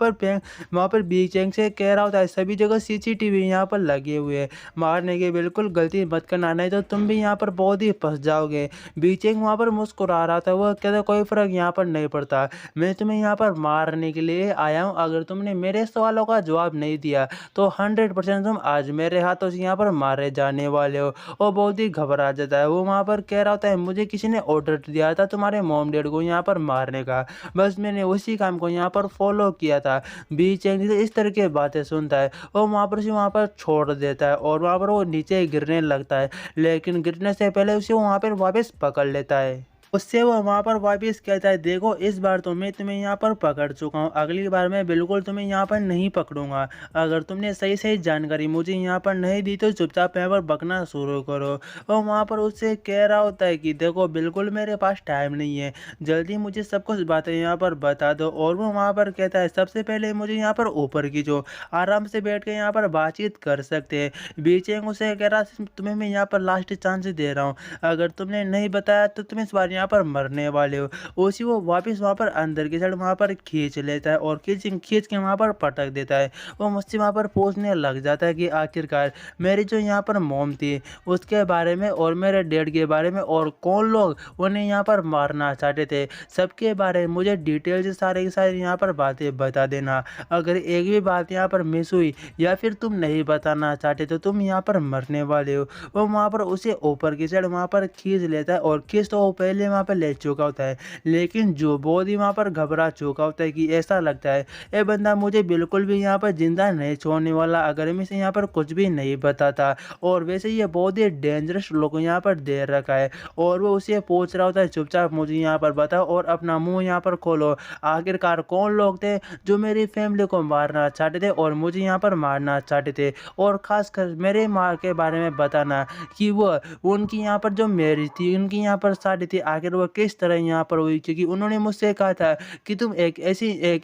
पर बीचेंग से कह रहा होता है सभी जगह सीसीटीवी यहाँ पर लगे हुए हैं, मारने की बिल्कुल गलती मत करना नहीं तो तुम भी यहाँ पर बहुत ही फंस जाओगे। बीचेंग वहाँ पर मुस्कुरा रहा था, वो कहता कोई फर्क यहाँ पर नहीं पड़ता, मैं तुम्हें यहाँ पर मारने के लिए आया हूँ, अगर तुमने मेरे सवालों का जवाब नहीं दिया तो 100% तुम आज मेरे हाथों से यहाँ पर मारे जाने वाले हो। और बहुत ही घबरा जाता है। वो वहाँ पर कह रहा होता है मुझे किसी ने ऑर्डर दिया था तुम्हारे मॉम डैड को यहाँ पर मारने का, बस मैंने उसी काम को यहाँ पर फॉलो किया था। बीच इस तरह की बातें सुनता है और वहाँ पर उसे वहाँ पर छोड़ देता है और वहाँ पर वो नीचे गिरने लगता है, लेकिन गिरने से पहले उसे वहाँ पर वापस पकड़ लेता है। उससे वो वहाँ पर वापस कहता है देखो इस बार तो मैं तुम्हें यहाँ पर पकड़ चुका हूँ, अगली बार मैं बिल्कुल तुम्हें यहाँ पर नहीं पकड़ूंगा। अगर तुमने सही सही जानकारी मुझे यहाँ पर नहीं दी तो चुपचाप यहाँ पर बकना शुरू करो। और वहाँ पर उससे कह रहा होता है कि देखो बिल्कुल मेरे पास टाइम नहीं है, जल्दी मुझे सब कुछ बातें यहाँ पर बता दो। और वो वहाँ पर कहता है सबसे पहले मुझे यहाँ पर ऊपर की जो आराम से बैठ के यहाँ पर बातचीत कर सकते हैं। बीचेंग उसे कह रहा तुम्हें मैं यहाँ पर लास्ट चांस दे रहा हूँ, अगर तुमने नहीं बताया तो तुम इस बार यहाँ पर मरने वाले हो। उसी वो वापस वहाँ पर अंदर की साइड वहाँ पर खींच लेता है और खींच के वहाँ पर पटक देता है। वो मुझसे वहाँ पर पूछने लग जाता है कि आखिरकार मेरी जो यहाँ पर मॉम थी उसके बारे में और मेरे डैड के बारे में और कौन लोग उन्हें यहाँ पर मारना चाहते थे, सबके बारे में मुझे डिटेल से सारे के सारे यहाँ पर बातें बता देना। अगर एक भी बात यहाँ पर मिस हुई या फिर तुम नहीं बताना चाहते तो तुम यहाँ पर मरने वाले हो। वो वहाँ पर उसे ऊपर की साइड वहाँ पर खींच लेता है और खींच तो वो पहले वहाँ पर ले चुका होता है, लेकिन जो बहुत ही वहाँ पर घबरा चुका होता है कि ऐसा लगता है ये बंदा मुझे बिल्कुल भी यहाँ पर जिंदा नहीं छोड़ने वाला अगर मैं इसे यहाँ पर कुछ भी नहीं बताता। और वैसे ये बहुत ही डेंजरस लोग यहाँ पर दे रखा है। और वो उसे पूछ रहा होता है चुपचाप मुझे यहाँ पर बताओ और अपना मुंह यहाँ पर खोलो, आखिरकार कौन लोग थे जो मेरी फैमिली को मारना चाहते थे और मुझे यहाँ पर मारना चाहते थे, और खासकर मेरे माँ के बारे में बताना कि वो उनकी यहाँ पर जो मैरिज थी उनकी यहाँ पर शादी थी आखिर वो किस तरह यहाँ पर हुई, क्योंकि उन्होंने मुझसे कहा था कि तुम एक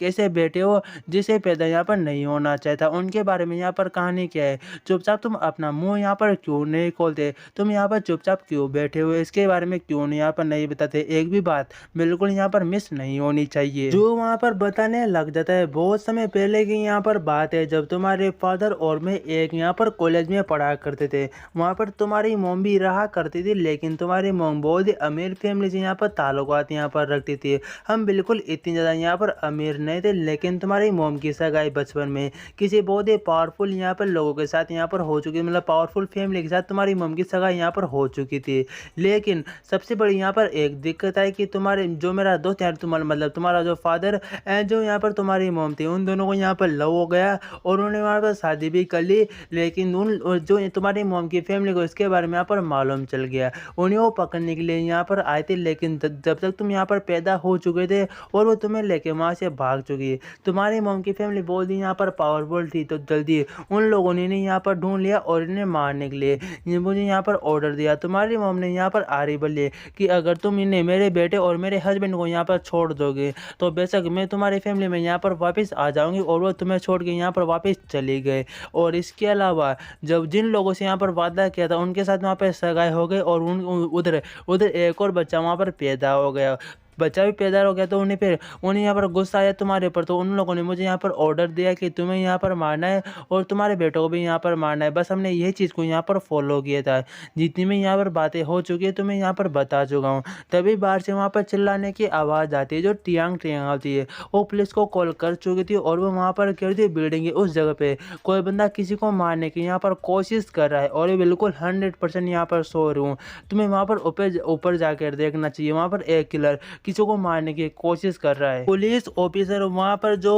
ऐसे बेटे हो जिसे पैदा यहाँ पर नहीं होना चाहता। उनके बारे में यहाँ पर कहानी क्या है? चुपचाप तुम अपना मुँह यहाँ पर क्यों नहीं खोलते? तुम यहाँ पर चुपचाप क्यों बैठे हो? इसके बारे में क्यों नहीं यहाँ पर नहीं बताते? एक भी बात बिल्कुल यहाँ पर मिस नहीं होनी चाहिए। जो वहाँ पर बताने लग जाता है, बहुत समय पहले की यहाँ पर बात है, जब तुम्हारे फादर और मैं एक यहाँ पर कॉलेज में पढ़ा करते थे। वहाँ पर तुम्हारी मॉम भी रहा करती थी, लेकिन तुम्हारी मॉम बहुत ही अमीर फैमिली से यहाँ पर ताल्लुकात यहाँ पर रखती थी। हम बिल्कुल इतनी ज़्यादा यहाँ पर अमीर नहीं थे, लेकिन तुम्हारी मॉम की सगाई बचपन में किसी बहुत ही पावरफुल यहाँ पर लोगों के साथ यहाँ पर हो चुकी, मतलब पावरफुल फैमिली के साथ तुम्हारी मॉम की सगाई यहाँ पर हो चुकी थी। लेकिन सबसे बड़ी यहाँ पर एक दिक्कत है कि तुम्हारे जो मेरा दोस्त यार, तुम्हारा मतलब तुम्हारा जो फादर एंड जो यहाँ पर तुम्हारी मॉम थी, उन दोनों को यहाँ पर लव हो गया और उन्होंने वहाँ पर शादी भी कर ली। लेकिन उन जो तुम्हारी मॉम की फैमिली को इसके बारे में यहाँ पर मालूम चल गया। उन्हें वो पकड़ने के लिए यहाँ पर आए थे, लेकिन जब तक तुम यहाँ पर पैदा हो चुके थे और वो तुम्हें लेके वहाँ से भाग चुकी। तुम्हारी मॉम की फैमिली बहुत ही यहाँ पर पावरफुल थी, तो जल्दी उन लोगों ने यहाँ पर ढूंढ लिया और इन्हें मारने के लिए मुझे यहाँ पर ऑर्डर दिया। तुम्हारी मॉम ने यहाँ पर आरी बोले कि अगर तुम इन्हें, मेरे बेटे और मेरे हस्बैंड को यहाँ पर छोड़ दोगे तो बेशक मैं तुम्हारी फैमिली में यहाँ पर वापस आ जाऊंगी, और वो तुम्हें छोड़ के यहाँ पर वापस चली गए। और इसके अलावा जब जिन लोगों से यहाँ पर वादा किया था उनके साथ वहाँ पर सगाई हो गई, और उधर उधर एक और बच्चा वहाँ पर पैदा हो गया। बच्चा भी पैदा हो गया, तो उन्हें यहाँ पर गुस्सा आया तुम्हारे ऊपर, तो उन लोगों ने मुझे यहाँ पर ऑर्डर दिया कि तुम्हें यहाँ पर मारना है और तुम्हारे बेटों को भी यहाँ पर मारना है। बस हमने यही चीज़ को यहाँ पर फॉलो किया था। जितनी भी यहाँ पर बातें हो चुकी है तुम्हें यहाँ पर बता चुका हूँ। तभी बाहर से वहाँ पर चिल्लाने की आवाज़ आती है, जो टियांग टियांग आती है। वो पुलिस को कॉल कर चुकी थी और वो वहाँ पर गिर थी बिल्डिंग उस जगह पे। कोई बंदा किसी को मारने की यहाँ पर कोशिश कर रहा है, और ये बिल्कुल 100% यहाँ पर श्योर हूँ। तुम्हें वहाँ पर ऊपर जाकर देखना चाहिए, वहाँ पर एक किलर किसी को मारने की कोशिश कर रहा है। पुलिस ऑफिसर वहां पर जो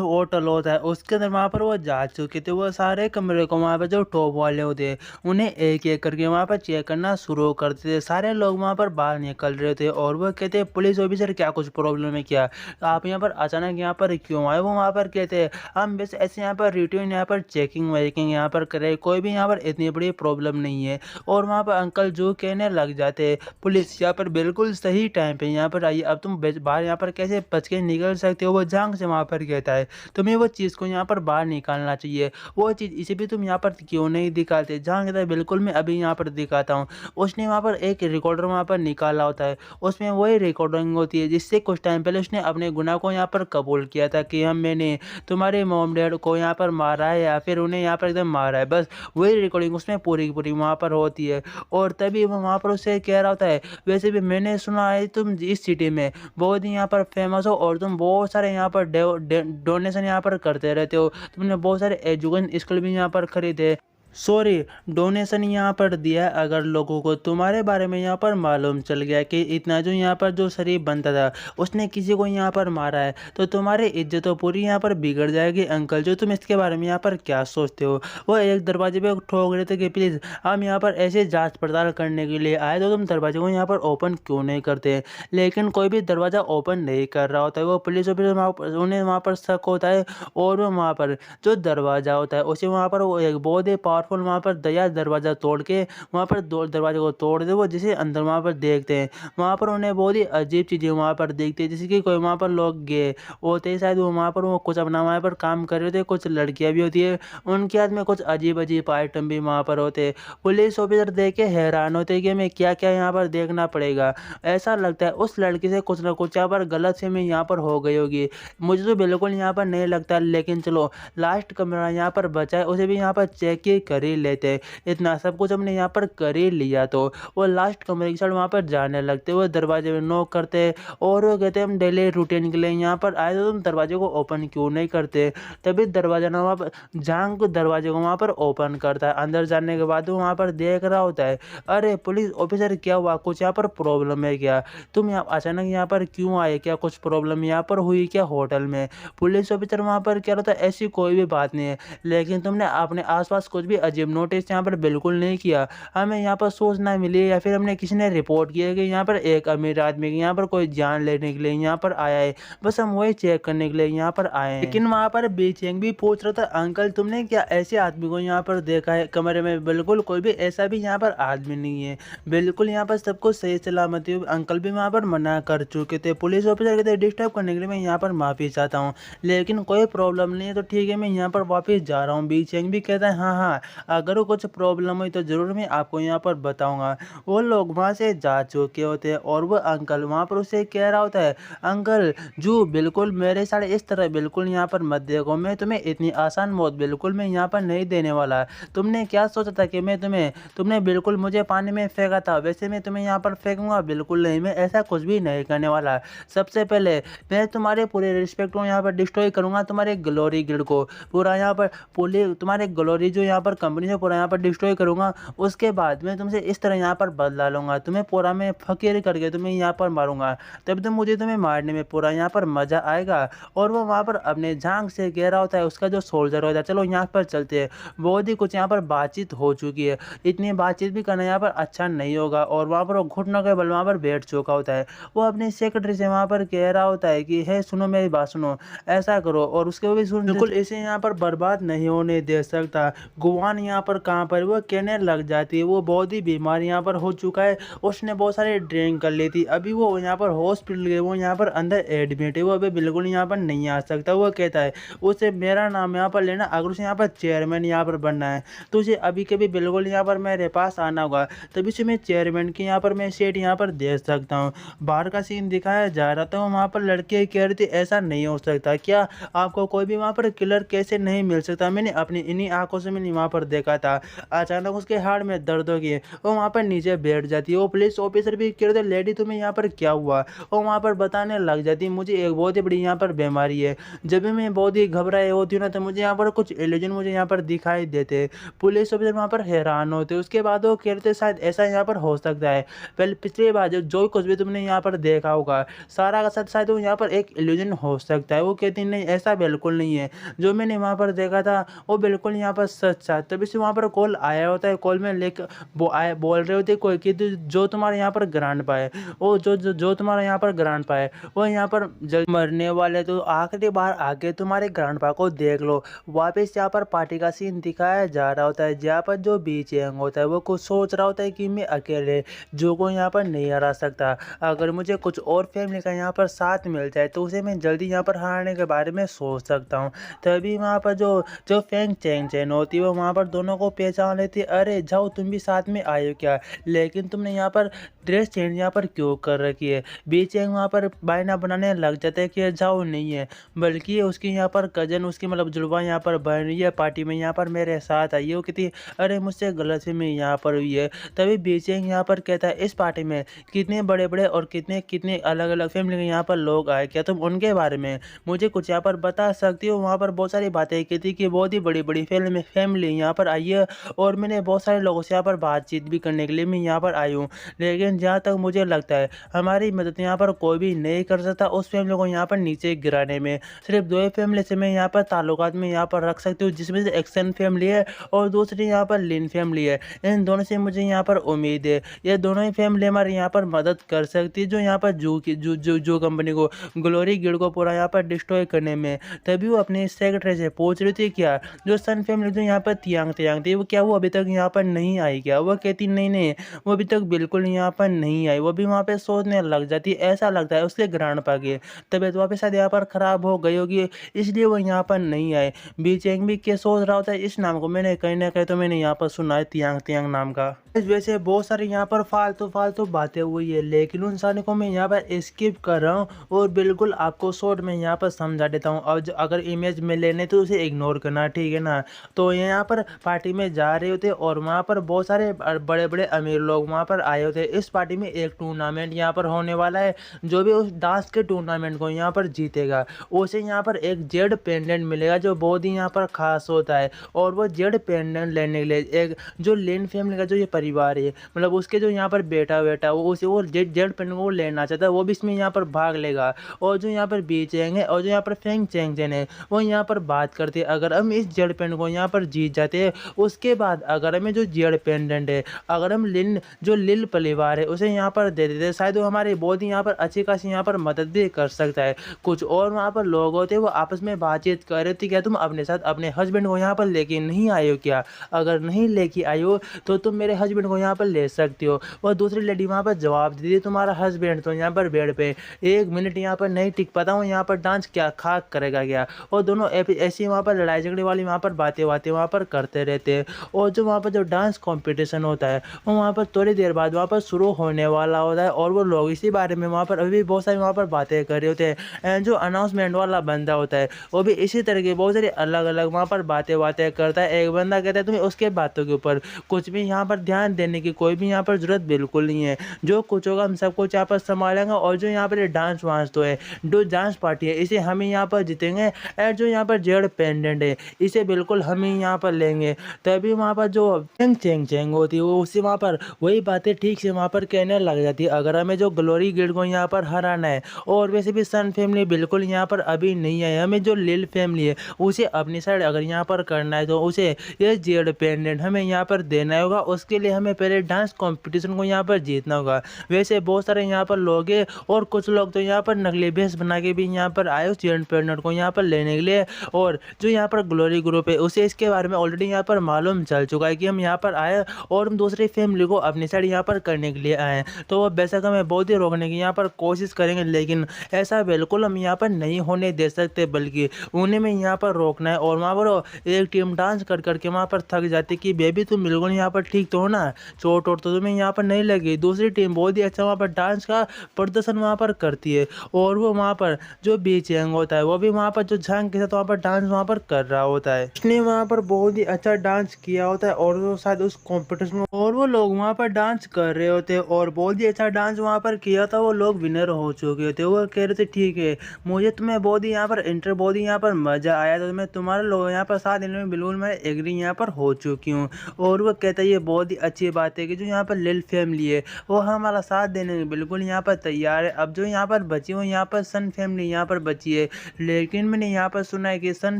होटल होता है उसके अंदर वहां पर वो जा चुके थे। वो सारे कमरे को वहां पर जो टॉप वाले होते हैं उन्हें एक एक करके वहां पर चेक करना शुरू करते थे। सारे लोग वहां पर बाहर निकल रहे थे और वो कहते पुलिस ऑफिसर क्या कुछ प्रॉब्लम है क्या, आप यहाँ पर अचानक यहाँ पर क्यों आए? वो वहाँ पर कहते हम बस ऐसे यहाँ पर रूटीन यहाँ पर चेकिंग वेकिंग यहाँ पर करे, कोई भी यहाँ पर इतनी बड़ी प्रॉब्लम नहीं है। और वहाँ पर अंकल जो कहने लग जाते पुलिस यहाँ पर बिल्कुल सही टाइम पे यहाँ पर आई, अब तुम बाहर यहाँ पर कैसे बच के निकल सकते हो? वो जांग से वहाँ पर कहता है तुम्हें वो चीज़ को यहाँ पर बाहर निकालना चाहिए। वो चीज़ इसे भी तुम यहाँ पर क्यों नहीं दिखाते? जांग कहता है बिल्कुल मैं अभी यहाँ पर दिखाता हूँ। उसने वहाँ पर एक रिकॉर्डर वहाँ पर निकाला होता है, उसमें वही रिकॉर्डिंग होती है जिससे कुछ टाइम पहले उसने अपने गुनाह को यहाँ पर कबूल किया था कि मैंने तुम्हारे मॉम डैड को यहाँ पर मारा है या फिर उन्हें यहाँ पर एकदम मारा है। बस वही रिकॉर्डिंग उसमें पूरी की पूरी वहाँ पर होती है। और तभी वो वहाँ पर उससे कह रहा होता है वैसे भी मैंने सुना है तुम इस सिटी में बहुत ही यहाँ पर फेमस हो और तुम बहुत सारे यहाँ पर डोनेशन यहाँ पर करते रहते हो। तुमने बहुत सारे एजुकेशन स्कूल भी यहाँ पर खरीदे, सॉरी डोनेशन यहाँ पर दिया। अगर लोगों को तुम्हारे बारे में यहाँ पर मालूम चल गया कि इतना जो यहाँ पर जो शरीफ बनता था उसने किसी को यहाँ पर मारा है तो तुम्हारी इज्जत तो पूरी यहाँ पर बिगड़ जाएगी। अंकल जो तुम इसके बारे में यहाँ पर क्या सोचते हो? वो एक दरवाजे पे ठोक रहे थे कि प्लीज़ हम यहाँ पर ऐसे जांच पड़ताल करने के लिए आए, तो तुम दरवाजे को यहाँ पर ओपन क्यों नहीं करते? लेकिन कोई भी दरवाज़ा ओपन नहीं कर रहा होता है। वो पुलिस ऑफिसर उन्हें वहाँ पर शक होता है और वो वहाँ पर जो दरवाज़ा होता है उसे वहाँ पर वो एक बहुत ही पावरफुल वहाँ पर दया दरवाज़ा तोड़ के वहाँ पर दरवाजे को तोड़ दे। वो जिसे अंदर वहाँ पर देखते हैं वहाँ पर उन्हें बहुत ही अजीब चीज़ें वहाँ पर देखते हैं, जैसे कि कोई वहाँ पर लोग गए होते हैं, शायद वो वहाँ पर वो कुछ अपना वहाँ पर काम कर रहे थे। कुछ लड़कियाँ भी होती है, उनके हाथ में कुछ अजीब अजीब आइटम भी वहाँ पर होते हैं। पुलिस ऑफिसर देख के हैरान होते हैं कि हमें क्या क्या यहाँ पर देखना पड़ेगा। ऐसा लगता है उस लड़की से कुछ ना कुछ यहाँ पर गलत फहमी यहाँ पर हो गई होगी। मुझे तो बिल्कुल यहाँ पर नहीं लगता, लेकिन चलो लास्ट कमरा यहाँ पर बचा है उसे भी यहाँ पर चेक ही कर ही लेते हैं। इतना सब कुछ हमने यहाँ पर कर ही लिया तो वो लास्ट कमरे की साइड वहाँ पर जाने लगते। वो दरवाजे में नॉक करते और वो कहते हम डेली रूटीन के लिए यहाँ पर आए, तो तुम दरवाजे को ओपन क्यों नहीं करते? तभी दरवाजा ना वहाँ पर जांग को दरवाजे को वहाँ पर ओपन करता है। अंदर जाने के बाद वो वहाँ पर देख रहा होता है अरे पुलिस ऑफिसर क्या हुआ, कुछ यहाँ पर प्रॉब्लम है क्या? तुम यहाँ अचानक यहाँ पर क्यों आए, क्या कुछ प्रॉब्लम यहाँ पर हुई क्या होटल में? पुलिस ऑफिसर वहाँ पर क्या रहता है ऐसी कोई भी बात नहीं है, लेकिन तुमने अपने आसपास कुछ भी भी अजीब नोटिस यहाँ पर बिल्कुल नहीं किया। हमें यहाँ पर सूचना मिली या फिर हमने किसी ने रिपोर्ट किया कि यहाँ पर एक अमीर आदमी की यहाँ पर कोई जान लेने के लिए यहाँ पर आया है। बस हम वही चेक करने के लिए यहाँ पर आए हैं। लेकिन वहाँ पर बीचेंग भी पूछ रहा था, अंकल तुमने क्या ऐसे आदमी को यहाँ पर देखा है कमरे में? बिल्कुल कोई भी ऐसा भी यहाँ पर आदमी नहीं है, बिल्कुल यहाँ पर सब कुछ सही सलामती। अंकल भी वहाँ पर मना कर चुके थे। पुलिस ऑफिसर कहते डिस्टर्ब करने के लिए मैं यहाँ पर माफ़ी चाहता हूँ, लेकिन कोई प्रॉब्लम नहीं है तो ठीक है मैं यहाँ पर वापस जा रहा हूँ। बीचेंग भी कहता है हाँ हाँ, अगर कुछ प्रॉब्लम हुई तो ज़रूर मैं आपको यहाँ पर बताऊँगा। वो लोग वहाँ से जा चुके होते हैं और वो अंकल वहाँ पर उसे कह रहा होता है, अंकल जू बिल्कुल मेरे साथ इस तरह बिल्कुल यहाँ पर मत देखो, मैं तुम्हें इतनी आसान मौत बिल्कुल मैं यहाँ पर नहीं देने वाला। तुमने क्या सोचा था कि मैं तुमने बिल्कुल मुझे पानी में फेंका था, वैसे मैं तुम्हें यहाँ पर फेंकूंगा? बिल्कुल नहीं, मैं ऐसा कुछ भी नहीं करने वाला। सबसे पहले मैं तुम्हारे पूरे रिस्पेक्ट को यहाँ पर डिस्ट्रॉय करूँगा, तुम्हारे ग्लोरी गिल्ड को पूरा यहाँ पर पूरे तुम्हारे ग्लोरी जो यहाँ पर कंपनी से पूरा यहाँ पर डिस्ट्रॉय करूँगा। उसके बाद मैं तुमसे इस तरह यहाँ पर बदला लूँगा, तुम्हें पूरा मैं फकीर करके तुम्हें यहाँ पर मारूंगा, तब तो मुझे तुम्हें मारने में पूरा यहाँ पर मज़ा आएगा। और वो वहाँ पर अपने झांग से कह रहा होता है उसका जो सोल्जर होता है, चलो यहाँ पर चलते हैं। बहुत ही कुछ यहाँ पर बातचीत हो चुकी है, इतनी बातचीत भी करना यहाँ पर अच्छा नहीं होगा। और वहाँ पर वो घुटनों के बल वहाँ पर बैठ चुका होता है। वो अपनी सेक्रेटरी से वहाँ पर कह रहा होता है कि है सुनो मेरी बात सुनो, ऐसा करो और उसके भी सुन, बिल्कुल इसे यहाँ पर बर्बाद नहीं होने दे सकता। गुवान यहाँ पर कहाँ पर वो कहने लग जाती है, वो बहुत ही बीमार यहाँ पर हो चुका है, उसने बहुत सारे ड्रिंक कर ली थी, अभी वो यहाँ पर हॉस्पिटल गए, वो यहाँ पर अंदर एडमिट है, वो अभी बिल्कुल यहाँ पर नहीं आ सकता। वो कहता है उसे मेरा नाम यहाँ पर लेना, अगर उसे यहाँ पर चेयरमैन यहाँ पर बनना है तो उसे अभी कभी बिल्कुल यहाँ पर मेरे पास आना होगा, तभी से मैं चेयरमैन की यहाँ पर मैं सीट यहाँ पर दे सकता हूँ। बाहर का सीन दिखाया जा रहा था, वहाँ पर लड़के कह रही थी ऐसा नहीं हो सकता, क्या आपको कोई भी वहाँ पर किलर कैसे नहीं मिल सकता? मैंने अपनी इन्हीं आंखों से मैंने वहाँ पर देखा था। अचानक उसके हाथ में दर्द हो गई, वो वहाँ पर नीचे बैठ जाती है। वो पुलिस ऑफिसर भी कह रहे थे लेडी तुम्हें यहाँ पर क्या हुआ? वो वहाँ पर बताने लग जाती मुझे एक बहुत ही बड़ी यहाँ पर बीमारी है, जब भी मैं बहुत ही घबराई होती हूँ ना तो मुझे यहाँ पर कुछ इल्यूजन मुझे यहाँ पर दिखाई देते। पुलिस ऑफिसर वहाँ पर हैरान होते। उसके बाद वो कहते शायद ऐसा यहाँ पर हो सकता है, पहले पिछली बार जो कुछ भी तुमने यहाँ पर देखा होगा सारा का साथ शायद वो यहाँ पर एक इल्यूजन हो सकता है। वो कहती नहीं ऐसा बिल्कुल नहीं है, जो मैंने वहाँ पर देखा था वो बिल्कुल यहाँ पर सच था। तभी से वहाँ पर कॉल आया होता है, कॉल में लेकर बोल रहे होते कोई कि जो तुम्हारे यहाँ पर ग्रांड पाए, वो जो तुम्हारा यहाँ पर ग्रांड पाए वो यहाँ पर जल्द मरने वाले, तो आखिरी बार आके तुम्हारे ग्रांड पा को देख लो। वापस यहाँ पर पार्टी का सीन दिखाया जा रहा होता है, जहाँ पर जो बीचेंग होता है वो कुछ सोच रहा होता है कि मैं अकेले जो को यहाँ पर नहीं हरा सकता, अगर मुझे कुछ और फैमिली का यहाँ पर साथ मिल जाए तो उसे मैं जल्दी यहाँ पर हराने के बारे में सोच सकता हूँ। तभी वहाँ पर जो जो फेंग चैंग चैन होती है वो वहाँ पर दोनों को पहचान लेती है, अरे जाओ तुम भी साथ में आए हो क्या, लेकिन तुमने यहाँ पर ड्रेस चेंज यहाँ पर क्यों कर रखी है? बीचेंग वहाँ पर बायना बनाने लग जाते हैं कि जाओ नहीं है, बल्कि उसकी यहाँ पर कजन उसकी मतलब जुड़वा यहाँ पर बन रही है पार्टी में, यहाँ पर मेरे साथ आई है। वो कहती अरे मुझसे गलतफहमी यहाँ पर हुई है। तभी बीचेंग यहाँ पर कहता है इस पार्टी में कितने बड़े बड़े और कितने कितने अलग अलग फैमिली के यहाँ पर लोग आए, क्या तुम उनके बारे में मुझे कुछ यहाँ पर बता सकती हो? वहाँ पर बहुत सारी बातें की थी कि बहुत ही बड़ी बड़ी फैमिली यहाँ पर आई है और मैंने बहुत सारे लोगों से यहाँ पर बातचीत भी करने के लिए मैं यहाँ पर आई हूँ, लेकिन जहाँ तक मुझे लगता है हमारी मदद यहाँ पर कोई भी नहीं कर सकता उस फैमिली को यहाँ पर नीचे गिराने में। सिर्फ दो ही फैमिली से मैं यहाँ पर ताल्लुकात में यहाँ पर रख सकती हूँ, जिसमें से एक्सन फैमिली है और दूसरी यहाँ पर लिन फैमिली है। इन दोनों से मुझे यहाँ पर उम्मीद है ये दोनों ही फैमिली हमारे यहाँ पर मदद कर सकती है, जो यहाँ पर जू कंपनी को ग्लोरी गिल्ड को पूरा यहाँ पर डिस्ट्रॉय करने में। तभी वो अपने सेक्रेटरी से पूछ रही थी क्या जो सन फैमिली जो यहाँ पर तियांग तियांग थी वो क्या वो अभी तक यहाँ पर नहीं आई क्या? वो कहती नहीं नहीं वो अभी तक बिल्कुल यहाँ पर नहीं आई। वो भी वहाँ पे सोचने लग जाती, ऐसा लगता है उसके ग्रांड पा के तबीयत वापस शायद यहाँ पर खराब हो गई होगी इसलिए वो यहाँ पर नहीं आए। बीचेंग भी क्या सोच रहा होता है इस नाम को मैंने कहीं ना कहीं तो मैंने यहाँ पर सुना है तियांग तियांग नाम का। इस वजह से बहुत सारी यहाँ पर फालतू बातें हुई है, लेकिन उन सारे को मैं यहाँ पर स्किप कर रहा हूँ और बिल्कुल आपको शॉर्ट में यहाँ पर समझा देता हूँ। अब अगर इमेज में लेने तो उसे इग्नोर करना, ठीक है ना? तो यहाँ पर पार्टी में जा रहे होते और वहाँ पर बहुत सारे बड़े बड़े अमीर लोग वहाँ पर आए होते। इस पार्टी में एक टूर्नामेंट यहाँ पर होने वाला है। जो भी उस डांस के टूर्नामेंट को यहाँ पर जीतेगा उसे यहाँ पर एक जेड पेंडेंट मिलेगा जो बहुत ही यहाँ पर खास होता है। और वो जेड पेंडेंट लेने के लिए एक जो लिन फैमिली का जो ये परिवार है, मतलब उसके जो यहाँ पर बेटा वो उसे वो जेड जेड पेंडेंट को लेना चाहता है, वो भी इसमें यहाँ पर भाग लेगा। और जो यहाँ पर बी चैंग है और जो यहाँ पर फेंग चैंगजेन है वो यहाँ पर बात करते हैं, अगर हम इस जेड पेंडेंट को यहाँ पर जीत जाते हैं उसके बाद अगर हमें जो जेड पेंडेंट है अगर हम लिन जो लिल परिवार है उसे यहाँ पर दे देते हैं, शायद वो हमारी बहुत ही यहाँ पर अच्छी खासी यहाँ पर मदद भी कर सकता है। कुछ और वहाँ पर लोग होते वो आपस में बातचीत कर रहे थे, क्या तुम अपने साथ अपने हस्बैंड को यहाँ पर लेके नहीं आए हो क्या? अगर नहीं लेके आए हो तो तुम मेरे हस्बैंड को यहाँ पर ले सकते हो। और दूसरी लेडी वहाँ पर जवाब दी थी, तुम्हारा हस्बैंड तो यहाँ पर बेड पे 1 मिनट यहाँ पर नहीं टिक पाता हूँ, यहाँ पर डांस क्या खाक करेगा क्या? और दोनों ऐसी वहाँ पर लड़ाई झगड़े वाली वहाँ पर बातें वहाँ पर करते रहते हैं। और जो वहाँ पर जो डांस कॉम्पिटिशन होता है वो वहाँ पर थोड़ी देर बाद वहाँ पर शुरू होने वाला होता है। और वो लोग इसी बारे में वहाँ पर अभी भी बहुत सारी वहाँ पर बातें कर रहे होते हैं। एंड जो अनाउंसमेंट वाला बंदा होता है वो भी इसी तरह की बहुत सारी अलग अलग वहाँ पर बातें करता है। एक बंदा कहता है तुम्हें उसके बातों के ऊपर कुछ भी यहाँ पर ध्यान देने की कोई भी यहाँ पर जरूरत बिल्कुल नहीं है, जो कुछ होगा हम सब कुछ यहाँ पर संभालेंगे। और जो यहाँ पर डांस वांस तो है, जो डांस पार्टी है इसे हम ही यहाँ पर जीतेंगे। एंड जो यहाँ पर जेड पेंडेंट है इसे बिल्कुल हम ही यहाँ पर लेंगे। तभी वहाँ पर जो चेंग चेंग चेंग होती है वो उससे वहाँ पर वही बातें ठीक से वहाँ पर कहने लग जाती है, अगर हमें जो ग्लोरी गिल्ड को यहाँ पर हराना है। और वैसे भी सन फैमिली बिल्कुल यहाँ पर अभी नहीं है, हमें जो लिल फैमिली है उसे अपनी साइड अगर यहाँ पर करना है तो उसे ये जेड पेंडेंट हमें यहाँ पर देना होगा। उसके लिए हमें पहले डांस कंपटीशन को यहाँ पर जीतना होगा। वैसे बहुत सारे यहाँ पर लोग हैं और कुछ लोग तो यहाँ पर नकली भेस बना के भी यहाँ पर आए उस जेड पेंडेंट को यहाँ पर लेने के लिए। और जो यहाँ पर ग्लोरी ग्रुप है उसे इसके बारे में ऑलरेडी यहाँ पर मालूम चल चुका है कि हम यहाँ पर आए और हम दूसरी फैमिली को अपनी साइड यहाँ पर करने के लिए आए। तो वो बेशक हमें बहुत ही रोकने की यहाँ पर कोशिश करेंगे, लेकिन ऐसा बिल्कुल हम यहाँ पर नहीं होने दे सकते, बल्कि उन्हें में यहाँ पर रोकना है। और वहाँ पर एक टीम डांस कर करके वहाँ पर थक जाती कि बेबी तुम बिल्कुल यहाँ पर ठीक तो हो ना, चोट वोट तो तुम्हें यहाँ पर नहीं लगी। दूसरी टीम बहुत ही अच्छा वहाँ पर डांस का प्रदर्शन वहाँ पर करती है और वो वहाँ पर जो बी चैंग होता है वो भी वहाँ पर जो झांग के साथ वहाँ पर डांस वहाँ पर कर रहा होता है। उसने वहाँ पर बहुत ही अच्छा डांस किया होता है और वो शायद उस कॉम्पिटिशन में और वो लोग वहाँ पर डांस कर रहे होते हैं और बहुत ही अच्छा डांस वहाँ पर किया था। वो लोग विनर हो चुके थे। वो कह रहे थे ठीक है मुझे तुम्हें बहुत ही यहाँ पर बहुत ही यहाँ पर मजा आया, तो मैं तुम्हारे लोग यहाँ पर साथ देने में बिल्कुल मैं एग्री यहाँ पर हो चुकी हूँ। और वो कहता है ये बहुत ही अच्छी बात है कि जो यहाँ पर लिल फैमिली है वो हमारा साथ देने में बिल्कुल यहाँ पर तैयार है। अब जो यहाँ पर बची वो यहाँ पर सन फैमिली यहाँ पर बची है, लेकिन मैंने यहाँ पर सुना है कि सन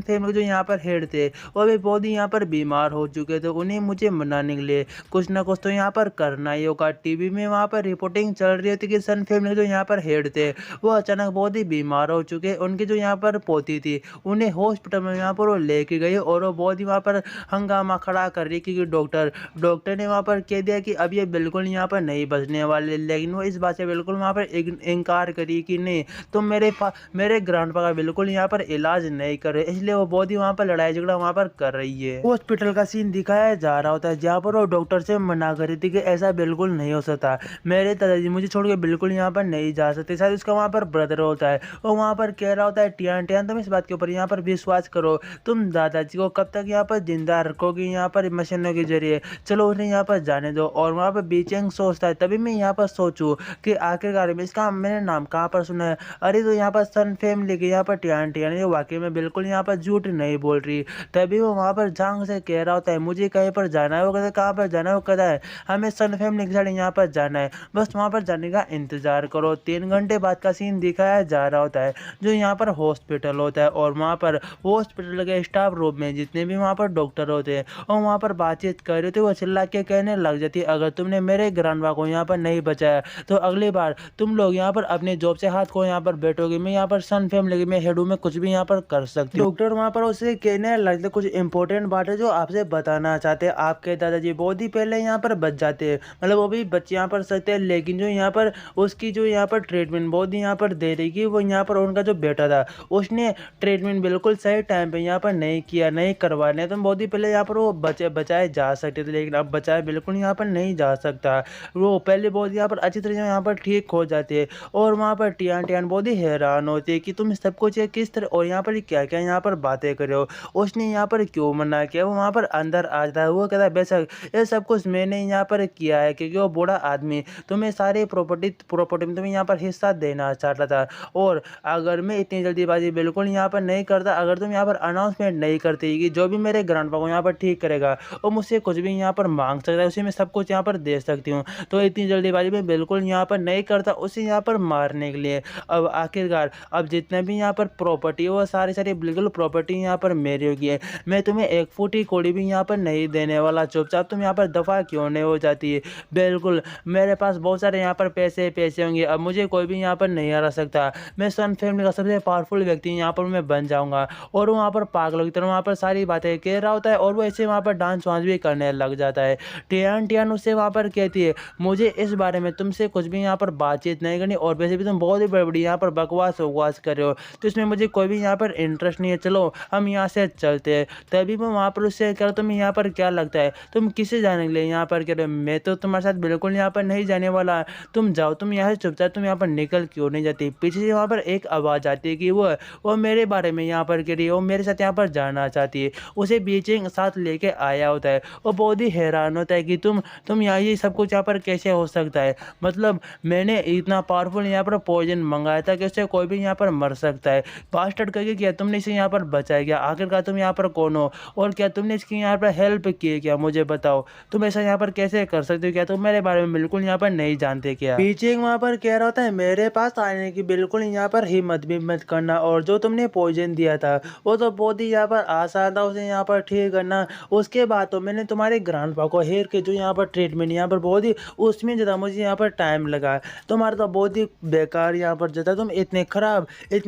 फैमिली जो यहाँ पर हेड थे वो भी बहुत ही यहाँ पर बीमार हो चुके थे। उन्हें मुझे मनाने के लिए कुछ ना कुछ तो यहाँ पर करना ही होगा। टीवी में वहाँ पर रिपोर्टिंग चल रही थी कि सन फैमिली जो यहाँ पर हेड थे वो अचानक बहुत ही बीमार हो चुके। उनकी जो यहाँ पर पोती थी उन्हें हॉस्पिटल में यहाँ पर वो लेके गई और वो बहुत ही वहाँ पर हंगामा खड़ा कर रही क्योंकि डॉक्टर ने वहाँ पर कह दिया कि अब ये बिल्कुल यहाँ पर नहीं बचने वाले। लेकिन वो इस बात से बिल्कुल वहाँ पर इनकार करी कि नहीं तुम मेरे ग्रैंडपा का बिल्कुल यहाँ पर इलाज नहीं कर रहे, इसलिए वो बहुत ही वहाँ पर लड़ाई झगड़ा वहाँ पर कर रही है। हॉस्पिटल का सीन दिखाया जा रहा होता है जहाँ पर वो डॉक्टर से मना कर रही थी कि ऐसा बिल्कुल नहीं हो सकता, मेरे दादाजी मुझे छोड़ के बिल्कुल यहाँ पर नहीं जा सकते। शायद उसका वहाँ पर ब्रदर होता है वो वहाँ पर कह रहा होता है टियान टियान तुम इस बात के ऊपर यहाँ पर विश्वास करो, तुम दादाजी को कब तक यहाँ पर जिंदा रखोगी यहाँ पर मशीनों के जरिए, चलो उन्हें यहाँ पर जाने दो। और वहाँ पर बीचेंग सोचता है तभी मैं यहाँ पर सोचूं कि आखिरकार में इसका मैंने नाम कहाँ पर सुना है, अरे तो यहाँ पर सन फेमिली के यहाँ पर टियान टियान ये वाकई में बिल्कुल यहाँ पर झूठ नहीं बोल रही। तभी वो वहाँ पर झांग से कह रहा होता है मुझे कहीं पर जाना है। वो कहता है कहाँ पर जाना है? वो कहता है हमें सन फैमिली के साथ यहाँ पर जाना है, बस वहाँ पर जाने का इंतजार करो। 3 घंटे बाद का सीन दिखाया जा रहा होता है जो यहाँ पर हॉस्पिटल होता है और वहाँ पर हॉस्पिटल के स्टाफ रूम में जितने भी वहाँ पर डॉक्टर होते हैं और वहाँ पर बातचीत कर रहे थे वो चिल्ला के कहने लग जाती है अगर तुमने मेरे ग्रैंडपा को यहाँ पर नहीं बचाया तो अगली बार तुम लोग यहाँ पर अपने जॉब से हाथ को यहाँ पर बैठोगे, मैं यहाँ पर सन फैमिली में हेड हूँ, मैं कुछ भी यहाँ पर कर सकती हूँ। डॉक्टर वहाँ पर उसे कहने लगते कुछ इंपॉर्टेंट बात है जो आपसे बताना चाहते हैं। आपके दादाजी बहुत ही पहले यहाँ पर बच जाते हैं, मतलब वो भी बच्चे यहाँ पर सकते हैं, लेकिन जो यहाँ पर उसकी जो यहाँ पर ट्रीटमेंट बहुत ही यहाँ पर दे रही कि वो यहाँ पर उनका जो बेटा था उसने ट्रीटमेंट बिल्कुल सही टाइम पे यहाँ पर नहीं किया, नहीं करवाने, तो बहुत ही पहले यहाँ पर वो बचाए जा सकते थे, लेकिन अब बचाए बिल्कुल यहाँ पर नहीं जा सकता। वो पहले बहुत यहाँ पर अच्छी तरह से यहाँ पर ठीक हो जाते हैं और वहाँ पर टियान टियान बहुत ही हैरान होती है कि तुम सब कुछ किस तरह और यहाँ पर क्या क्या यहाँ पर बातें कर रहे हो, उसने यहाँ पर क्यों मना किया। वो वहाँ पर अंदर आ जाता है, वो कहता है बेशक ये सब कुछ मैंने यहाँ पर किया है क्योंकि वो बूढ़ा वाला आदमी तुम्हें सारी प्रॉपर्टी में तुम्हें यहाँ पर हिस्सा देना चाहता था। और अगर मैं इतनी जल्दीबाजी बिल्कुल यहाँ पर नहीं करता, अगर तुम यहाँ पर अनाउंसमेंट नहीं करती कि जो भी मेरे ग्रैंडपा को यहाँ पर ठीक करेगा वो मुझसे कुछ भी यहाँ पर मांग सकता है, उसे मैं सब कुछ यहाँ पर दे सकती हूँ, तो इतनी जल्दीबाजी में बिल्कुल यहाँ पर नहीं करता उसे यहाँ पर मारने के लिए। अब आखिरकार अब जितने भी यहाँ पर प्रॉपर्टी वो सारी बिल्कुल प्रॉपर्टी यहाँ पर मेरी होगी है। मैं तुम्हें एक फूटी कौड़ी भी यहाँ पर नहीं देने वाला। चुपचाप तुम यहाँ पर दफा क्यों नहीं हो जाती है? बिल्कुल मेरे पास बहुत सारे यहाँ पर पैसे होंगे, अब मुझे कोई भी यहाँ पर नहीं हरा सकता। मैं सन फैमिली का सबसे पावरफुल व्यक्ति यहाँ पर मैं बन जाऊंगा। और वो वहाँ पर पागलों की तरह वहाँ पर सारी बातें कह रहा होता है और वो ऐसे वहाँ पर डांस वांस भी करने लग जाता है। टियान उससे वहाँ पर कहती है मुझे इस बारे में तुमसे कुछ भी यहाँ पर बातचीत नहीं करनी, और वैसे भी तुम बहुत ही बड़ी यहाँ पर बकवास कर रहे हो, तो इसमें मुझे कोई भी यहाँ पर इंटरेस्ट नहीं है, चलो हम यहाँ से चलते हैं। तभी मैं वहाँ पर उससे कह रहा तुम्हें यहाँ पर क्या लगता है तुम किसे जाने के लिए यहाँ पर कह रहे हो? मैं तो तुम्हारे साथ बिल्कुल यहाँ पर नहीं जाने वाला, तुम जाओ, तुम यहाँ से चुपचाप तुम यहाँ पर निकल क्यों नहीं जाती? पीछे से वहाँ पर एक आवाज़ आती है कि वो मेरे बारे में यहाँ पर कह रही है, वो मेरे साथ यहाँ पर जाना चाहती है। उसे बीचिंग साथ लेके आया होता है, वो बहुत ही हैरान होता है कि तुम यहाँ ये सब कुछ यहाँ पर कैसे हो सकता है? मतलब मैंने इतना पावरफुल यहाँ पर पॉइजन मंगाया था कि उससे कोई भी यहाँ पर मर सकता है। बास्टर्ड करके क्या तुमने इसे यहाँ पर बचाया क्या? आखिरकार तुम यहाँ पर कौन हो और क्या तुमने इसकी यहाँ पर हेल्प की है क्या? मुझे बताओ, तुम ऐसा यहाँ पर कैसे कर सकते हो? क्या तुम मेरे बारे में बिल्कुल यहाँ पर नहीं जानते क्या? बीचिंग वहाँ पर कह रहा होता है मेरे पास आने की बिल्कुल यहाँ पर हिम्मत भी मत करना, और जो तुमने पॉइजन दिया था वो तो बहुत ही यहाँ पर आसान था उसे यहाँ पर ठीक करना। उसके बाद तो मैंने तुम्हारे ग्रैंडपा को हेयर के जो यहाँ पर ट्रीटमेंट यहाँ पर बहुत ही उसमें ज़्यादा मुझे यहाँ पर टाइम लगा। तुम्हारा तो बहुत ही बेकार यहाँ पर जाता, तुम इतनी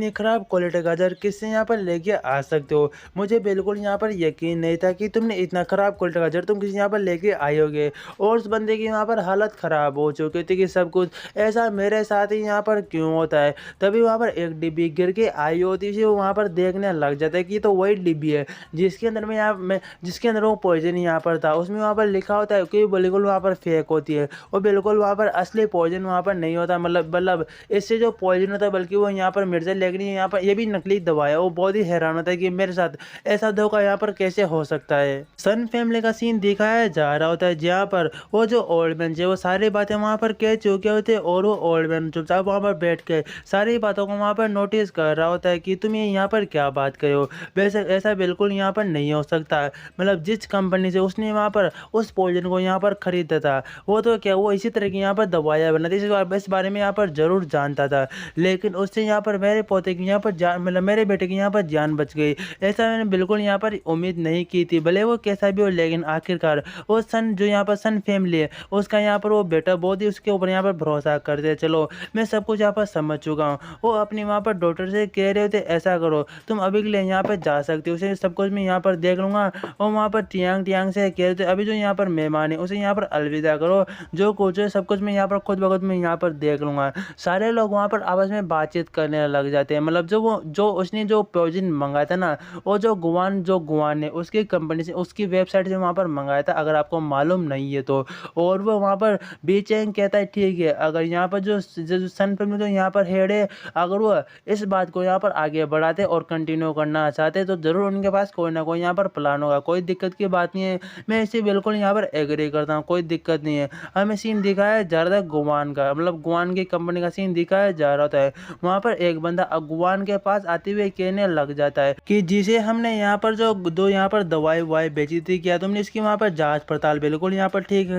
खराब क्वालिटी का जार किससे यहाँ पर लेके आ सकते हो? मुझे बिल्कुल यहाँ पर यकीन नहीं था कि तुमने इतना खराब क्वालिटी का जार तुम किसी यहाँ पर लेके आए होगे। और उस बंदे की यहाँ पर हालत ख़राब हो चुकी थी कि सब कुछ ऐसा मेरे साथ ही यहाँ पर क्यों होता है। तभी वहाँ पर एक डिब्बी गिर के आई होती थी, वो वहाँ पर देखने लग जाता है कि तो वही डिब्बी है जिसके अंदर वो पॉइजन यहाँ पर था। उसमें वहाँ पर लिखा होता है कि बिल्कुल वहाँ पर फेक होती है, वो बिल्कुल वहाँ पर असली पॉइजन वहाँ पर नहीं होता। मतलब इससे जो पॉइजन होता है बल्कि वो यहाँ पर मिर्जा, लेकिन यहाँ पर ये भी नकली दवा है। वो बहुत ही हैरान होता है कि मेरे साथ ऐसा धोखा यहाँ पर कैसे हो सकता है। सन फैमिली का सीन दिखाया जा रहा होता है जहाँ पर वो जो ओल्ड मैन जो वो सारी बातें वहाँ पर कह चुके होते हैं, और वो ओल्ड मैन चुपचाप वहाँ पर बैठ के सारी बातों को वहाँ पर नोटिस कर रहा होता है कि तुम ये यहाँ पर क्या बात कर रहे हो? वैसे ऐसा बिल्कुल यहाँ पर नहीं हो सकता। मतलब जिस कंपनी से उसने वहाँ पर उस पॉइजन को यहाँ पर खरीदा था वो तो क्या वो इसी तरह की यहाँ पर दवाइयाँ बनाती, इस बारे में यहाँ पर जरूर जानता था, लेकिन उससे यहाँ पर मेरे पोते की यहाँ पर जान, मतलब मेरे बेटे की यहाँ पर जान बच गई। ऐसा मैंने बिल्कुल यहाँ पर उम्मीद नहीं की थी, भले वो कैसा भी हो, लेकिन आखिरकार वो सन जो यहाँ पर सन फैमिली है उसका यहाँ पर वो बेटा बहुत ही उसके ऊपर यहाँ पर भरोसा करते। चलो मैं सब कुछ यहाँ पर समझ चुका हूँ। वो अपनी वहाँ पर डॉक्टर से कह रहे होते ऐसा करो तुम अभी के लिए यहाँ पर जा सकते हो, उसे सब कुछ मैं यहाँ पर देख लूँगा। और वहाँ पर टियांग से कह रहे थे अभी जो यहाँ पर मेहमान है उसे यहाँ पर अलविदा करो, जो कुछ है सब कुछ मैं यहाँ पर खुद ब खुद मैं यहाँ पर देख लूँगा। सारे लोग वहाँ पर आपस में बातचीत करने लग जाते हैं। मतलब जो उसने जो पॉइजन मंगाया था ना, वो जो गुआन ने उसकी कंपनी से उसकी वेबसाइट से वहाँ पर मंगाया था, अगर आपको मालूम नहीं है तो। और वो वहाँ पर बीचेंग कहता है ठीक है, अगर यहाँ पर जो सन फिल्म जो यहाँ पर हेड है अगर वो इस बात को यहाँ पर आगे बढ़ाते और कंटिन्यू करना चाहते तो ज़रूर उनके पास कोई ना कोई यहाँ पर प्लान होगा। कोई दिक्कत की बात नहीं है, मैं इसे बिल्कुल यहाँ पर एग्री करता हूँ, कोई दिक्कत नहीं है। हमें सीन दिखाया जा रहा था गुआन का, मतलब गुआन की कंपनी का सीन दिखाया जा रहा होता है। वहाँ पर एक बंदा गुआन के पास आते हुए कहने लग जाता है कि जिसे हमने यहाँ पर जो दो यहाँ पर दवाई बेची थी, क्या तुमने इसकी वहाँ पर जाँच पड़ताल बिल्कुल यहाँ पर ठीक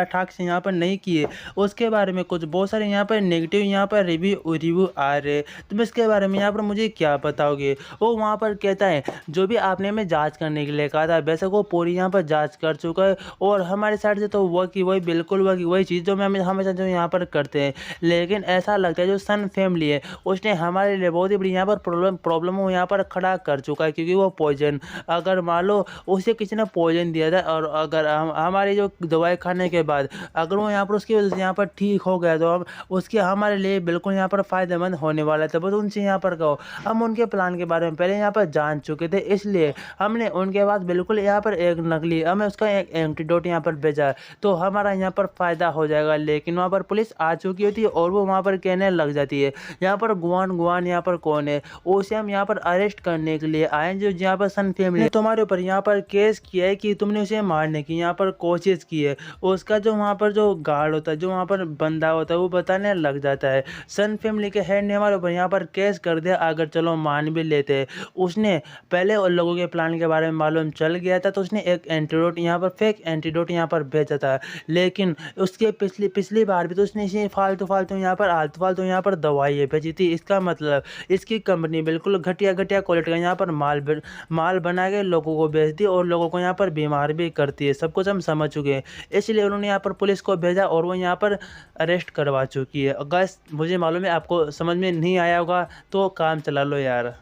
ठाक से यहाँ पर नहीं किए? उसके बारे में कुछ बहुत सारे यहाँ पर नेगेटिव यहाँ पर रिव्यू आ रहे, तुम इसके बारे में यहाँ पर मुझे क्या बताओगे? वो वहाँ पर कहता है जो भी आपने हमें जांच करने के लिए कहा था वैसे वो पूरी यहाँ पर जांच कर चुका है, और हमारे साइड से तो वही बिल्कुल वही चीज़ जो मैं हमेशा जो यहाँ पर करते हैं। लेकिन ऐसा लगता है जो सन फैमिली है उसने हमारे लिए बहुत ही बड़ी यहाँ पर प्रॉब्लम वो यहाँ पर खड़ा कर चुका है, क्योंकि वो पॉइजन अगर मान लो उसे किसी ने पॉइजन दिया था और अगर हमारी जो दवाई खाने के बाद अगर वो यहाँ पर उसकी वजह से यहाँ पर ठीक हो गया तो हम उसके हमारे लिए बिल्कुल यहाँ पर फ़ायदेमंद होने वाला था। बस उनसे यहाँ पर कहो, हम उनके प्लान के बारे में पहले यहाँ पर जान चुके थे, इसलिए हमने उनके पास बिल्कुल यहाँ पर एक नकली हमें उसका एक एंटीडोट यहाँ पर भेजा तो हमारा यहाँ पर फ़ायदा हो जाएगा। लेकिन वहाँ पर पुलिस आ चुकी होती है और वो वहाँ पर कहने लग जाती है यहाँ पर गुआन यहाँ पर कौन है, उसे हम यहाँ पर अरेस्ट करने के लिए आए जो यहाँ पर सन फैमिली तुम्हारे ऊपर यहाँ पर केस किया है कि तुमने उसे मारने की यहाँ पर कोशिश की है। उसका जो वहाँ पर जो गार्ड होता है, जो वहाँ पर बंदा होता है, वो बताने लग जाता है। सन फैमिली के हेड ने हमारे ऊपर यहाँ पर केस कर दिया, अगर चलो मान भी लेते। उसने पहले उन लोगों के प्लान के बारे में मालूम चल गया था, तो उसने एक एंटीडोट यहाँ पर, फेक एंटीडोट यहाँ पर भेजा था। लेकिन उसके पिछली पिछली बार भी तो उसने इसे फालतू यहाँ पर आलतू-फालतू यहाँ पर दवाइयाँ भेजी थी। इसका मतलब इसकी कंपनी बिल्कुल घटिया-घटिया क्वालिटी का यहाँ पर माल बना के लोगों को बेचती है और लोगों को यहाँ पर बीमार भी करती है। सब कुछ हम समझ चुके हैं। इसलिए उन्होंने यहाँ पर पुलिस को भेजा और वो यहाँ पर अरेस्ट करवा चुकी है। गाइस, मुझे मालूम है आपको समझ में नहीं आया होगा, तो काम चला लो यार।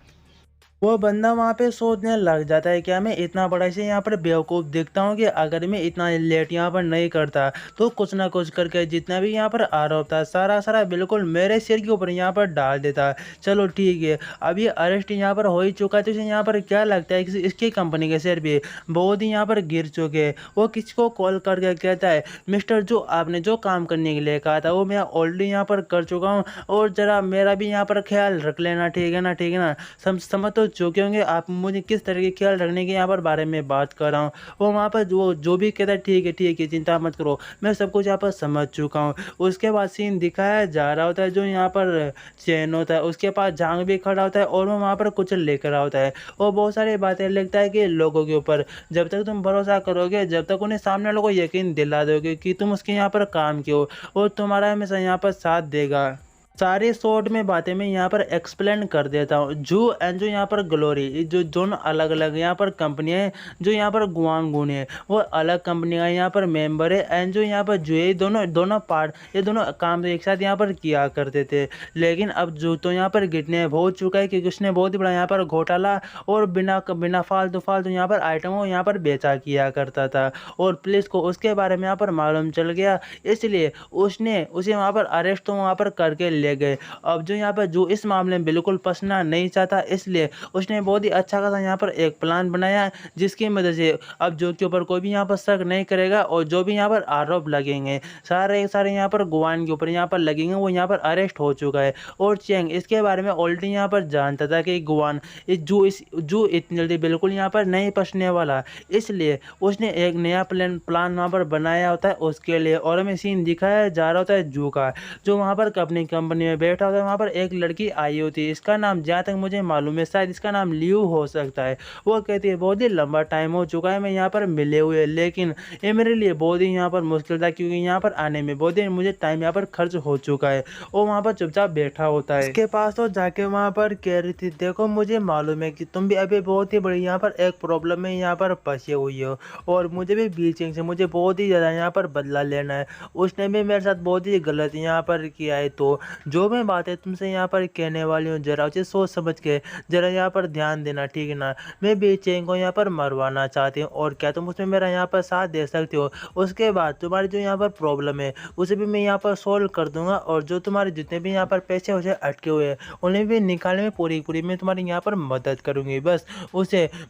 वो बंदा वहाँ पे सोचने लग जाता है, क्या मैं इतना बड़ा से यहाँ पर बेवकूफ़ दिखता हूँ कि अगर मैं इतना लेट यहाँ पर नहीं करता तो कुछ ना कुछ करके जितना भी यहाँ पर आरोप था सारा बिल्कुल मेरे सिर के ऊपर यहाँ पर डाल देता। चलो ठीक है, अब ये अरेस्ट यहाँ पर हो ही चुका है, तो इसे यहाँ पर क्या लगता है कि इसकी कंपनी के शेयर भी बहुत ही यहाँ पर गिर चुके हैं। वो किसी को कॉल करके कहता है, मिस्टर, जो आपने जो काम करने के लिए कहा था वो मैं ऑलरेडी यहाँ पर कर चुका हूँ, और ज़रा मेरा भी यहाँ पर ख्याल रख लेना, ठीक है ना, ठीक है ना। समझ तो चुके होंगे आप मुझे किस तरह के ख्याल रखने के यहाँ पर बारे में बात कर रहा हूँ। वो वहाँ पर जो भी कहता है, ठीक है, चिंता मत करो, मैं सब कुछ यहाँ पर समझ चुका हूँ। उसके बाद सीन दिखाया जा रहा होता है, जो यहाँ पर चैन होता है उसके पास झांग भी खड़ा होता है और वो वहाँ पर कुछ लिख रहा होता है। और बहुत सारी बातें लिखता है कि लोगों के ऊपर जब तक तुम भरोसा करोगे, जब तक उन्हें सामने वालों को यकीन दिला दोगे कि तुम उसके यहाँ पर काम किए हो, और तुम्हारा हमेशा यहाँ पर साथ देगा। सारे शॉर्ट में बातें मैं यहाँ पर एक्सप्लेन कर देता हूँ। जू एंड जो यहाँ पर ग्लोरी, जो दोनों अलग अलग यहाँ पर कंपनियाँ हैं। जो यहाँ पर गुआंगुन है वो अलग कंपनी का यहाँ पर मेंबर है, एंड जो यहाँ पर जो है दोनों पार्ट, ये दोनों काम एक साथ यहाँ पर किया करते थे। लेकिन अब जो तो यहाँ पर गिरने हो चुका है, क्योंकि उसने बहुत ही बड़ा यहाँ पर घोटाला और बिना फालतू यहाँ पर आइटमों यहाँ पर बेचा किया करता था, और पुलिस को उसके बारे में यहाँ पर मालूम चल गया। इसलिए उसने उसे वहाँ पर अरेस्ट तो वहाँ पर करके ले गए। अब जो यहाँ पर जो इस मामले में बिल्कुल फंसना नहीं चाहता, इसलिए उसने बहुत ही अच्छा खासा यहाँ पर एक प्लान बनाया, जिसकी मदद से अब जो के ऊपर कोई भी यहाँ पर शक नहीं करेगा, और जो भी यहाँ पर आरोप लगेंगे सारे यहाँ पर गुआन के ऊपर यहाँ पर लगेंगे, वो यहाँ पर अरेस्ट हो चुका है। और चेंग इसके बारे में ऑलरेडी यहाँ पर जानता था कि गुआन जो इतनी जल्दी बिल्कुल यहाँ पर नहीं फंसने वाला, इसलिए उसने एक नया प्लान वहाँ पर बनाया होता है उसके लिए। और हमें सीन दिखाया जा रहा होता है जू का, जो वहाँ पर अपनी कंपनी में बैठा होता है। वहाँ पर एक लड़की आई होती है, इसका नाम जहाँ तक मुझे मालूम है शायद इसका नाम लियू हो सकता है। वो कहती है, बहुत ही लंबा टाइम हो चुका है मैं यहाँ पर मिले हुए, लेकिन ये मेरे लिए बहुत ही यहाँ पर मुश्किल था, क्योंकि यहाँ पर आने में बहुत ही मुझे टाइम यहाँ पर खर्च हो चुका है। वो वहाँ पर चुपचाप बैठा होता है। इसके पास तो जाके वहाँ पर कह रही थी, देखो मुझे मालूम है कि तुम भी अभी बहुत ही बड़ी यहाँ पर एक प्रॉब्लम में यहाँ पर फंसे हुई हो, और मुझे भी बीचिंग से मुझे बहुत ही ज़्यादा यहाँ पर बदला लेना है। उसने भी मेरे साथ बहुत ही गलत यहाँ पर किया है, तो जो मैं बातें तुमसे यहाँ पर कहने वाली हूँ जरा उसे सोच समझ के जरा यहाँ पर ध्यान देना, ठीक है ना। मैं बीचेंग को यहाँ पर मरवाना चाहती हूँ, और क्या तुम उसमें मेरा यहाँ पर साथ दे सकते हो? उसके बाद तुम्हारी जो यहाँ पर प्रॉब्लम है उसे भी मैं यहाँ पर सोल्व कर दूंगा, और जो तुम्हारे जितने भी यहाँ पर पैसे उसे अटके हुए हैं उन्हें भी निकालने में पूरी मैं तुम्हारी यहाँ पर मदद करूँगी। बस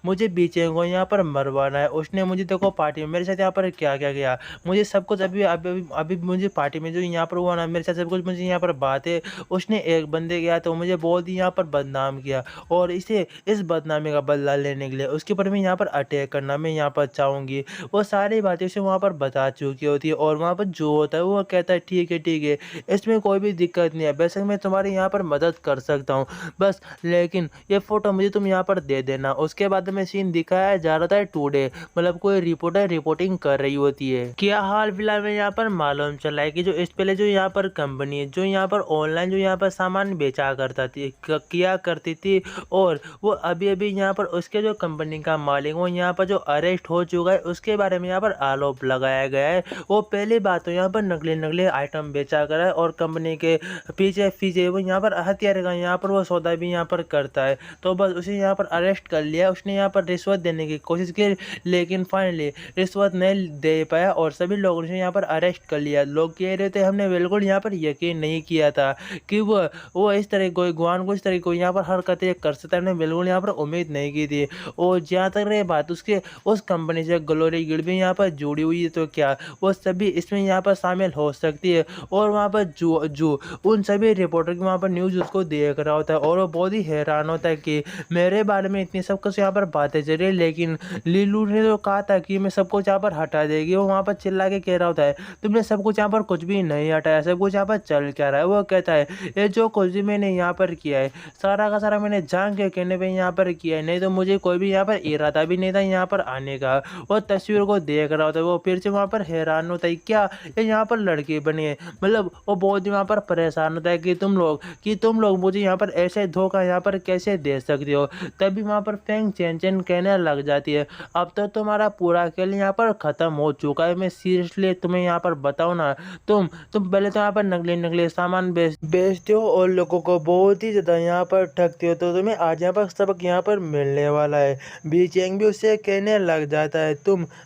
मुझे बीचेंग को यहाँ पर मरवाना है। उसने मुझे देखो पार्टी में मेरे साथ यहाँ पर क्या क्या किया, मुझे सब कुछ अभी मुझे पार्टी में जो यहाँ पर हुआ ना, मेरे साथ सब कुछ मुझे यहाँ पर बात है। उसने एक बंदे गया तो मुझे बहुत ही यहाँ पर बदनाम किया, और इस बदनामी का बदला लेने के लिए उसके ऊपर मैं यहाँ पर अटैक करना मैं यहाँ पर चाहूँगी। वो सारी बातें उसे वहाँ पर बता चुकी होती है, और वहाँ पर जो होता है वो कहता है, ठीक है, इसमें कोई भी दिक्कत नहीं है, बेशक मैं तुम्हारी यहाँ पर मदद कर सकता हूँ, बस लेकिन ये फ़ोटो मुझे तुम यहाँ पर दे देना। उसके बाद में सीन दिखाया जा रहा था टुडे, मतलब कोई रिपोर्टर रिपोर्टिंग कर रही होती है। क्या हाल फिलहाल में यहाँ पर मालूम चला है कि जो इस पहले जो यहाँ पर कंपनी है, जो यहाँ पर ऑनलाइन जो यहाँ पर सामान बेचा किया करती थी, और वो अभी यहाँ पर उसके जो कंपनी का मालिक वो यहाँ पर जो अरेस्ट हो चुका है, उसके बारे में यहाँ पर आरोप लगाया गया है। वो पहली बात तो यहाँ पर नकली आइटम बेचा कर है, और कंपनी के पीछे वो यहाँ पर हथियार का यहाँ पर वो सौदा भी यहाँ पर करता है। तो बस उसे यहाँ पर अरेस्ट कर लिया। उसने यहाँ पर रिश्वत देने की कोशिश की, लेकिन फाइनली रिश्वत नहीं दे पाया, और सभी लोगों ने यहाँ पर अरेस्ट कर लिया। लोग कह रहे थे हमने बिल्कुल यहाँ पर यकीन नहीं किया था। था कि वो इस तरह कोई गुआन को इस तरह को यहाँ पर हरकतें कर सकता है, बिल्कुल यहाँ पर उम्मीद नहीं की थी। और जहाँ तक रही बात उसके उस कंपनी से ग्लोरी गिल्ड भी यहाँ पर जुड़ी हुई है, तो क्या वो सभी इसमें यहाँ पर शामिल हो सकती है। और वहाँ पर जो जो उन सभी रिपोर्टर की वहाँ पर न्यूज़ उसको देख रहा होता है और वो बहुत ही हैरान होता है कि मेरे बारे में इतनी सब कुछ यहाँ पर बातें चल रही है, लेकिन लीलू ने तो कहा था कि मैं सब कुछ यहाँ पर हटा देगी। वो वहाँ पर चिल्ला के कह रहा होता है तुमने सब कुछ यहाँ पर कुछ भी नहीं हटाया, सब कुछ यहाँ पर चल क्या रहा है। वो कहता है ये जो कुछ भी मैंने यहाँ पर किया है सारा का सारा मैंने जान के कहने पे यहाँ पर किया है, नहीं तो मुझे कोई भी यहाँ पर इरादा भी नहीं था यहाँ पर आने का। वो तस्वीर को देख रहा होता है, वो फिर से वहाँ पर हैरान होता है क्या ये यहाँ पर लड़की बनी है। मतलब वो बहुत ही वहाँ पर परेशान होता है कि तुम लोग मुझे यहाँ पर ऐसे धोखा यहाँ पर कैसे दे सकते हो। तभी वहाँ पर फेंग चेन चेन कहने लग जाती है अब तो तुम्हारा पूरा खेल यहाँ पर ख़त्म हो चुका है। मैं सीरियसली तुम्हें यहाँ पर बताऊँ ना, तुम पहले तो यहाँ पर नकली नकली सामान बेचते हो और लोगों को बहुत ही ज़्यादा यहाँ पर ठगते हो, तो तुम्हें आज यहाँ पर सबक यहाँ पर मिलने वाला है। बीचेंग भी उससे कहने लग जाता है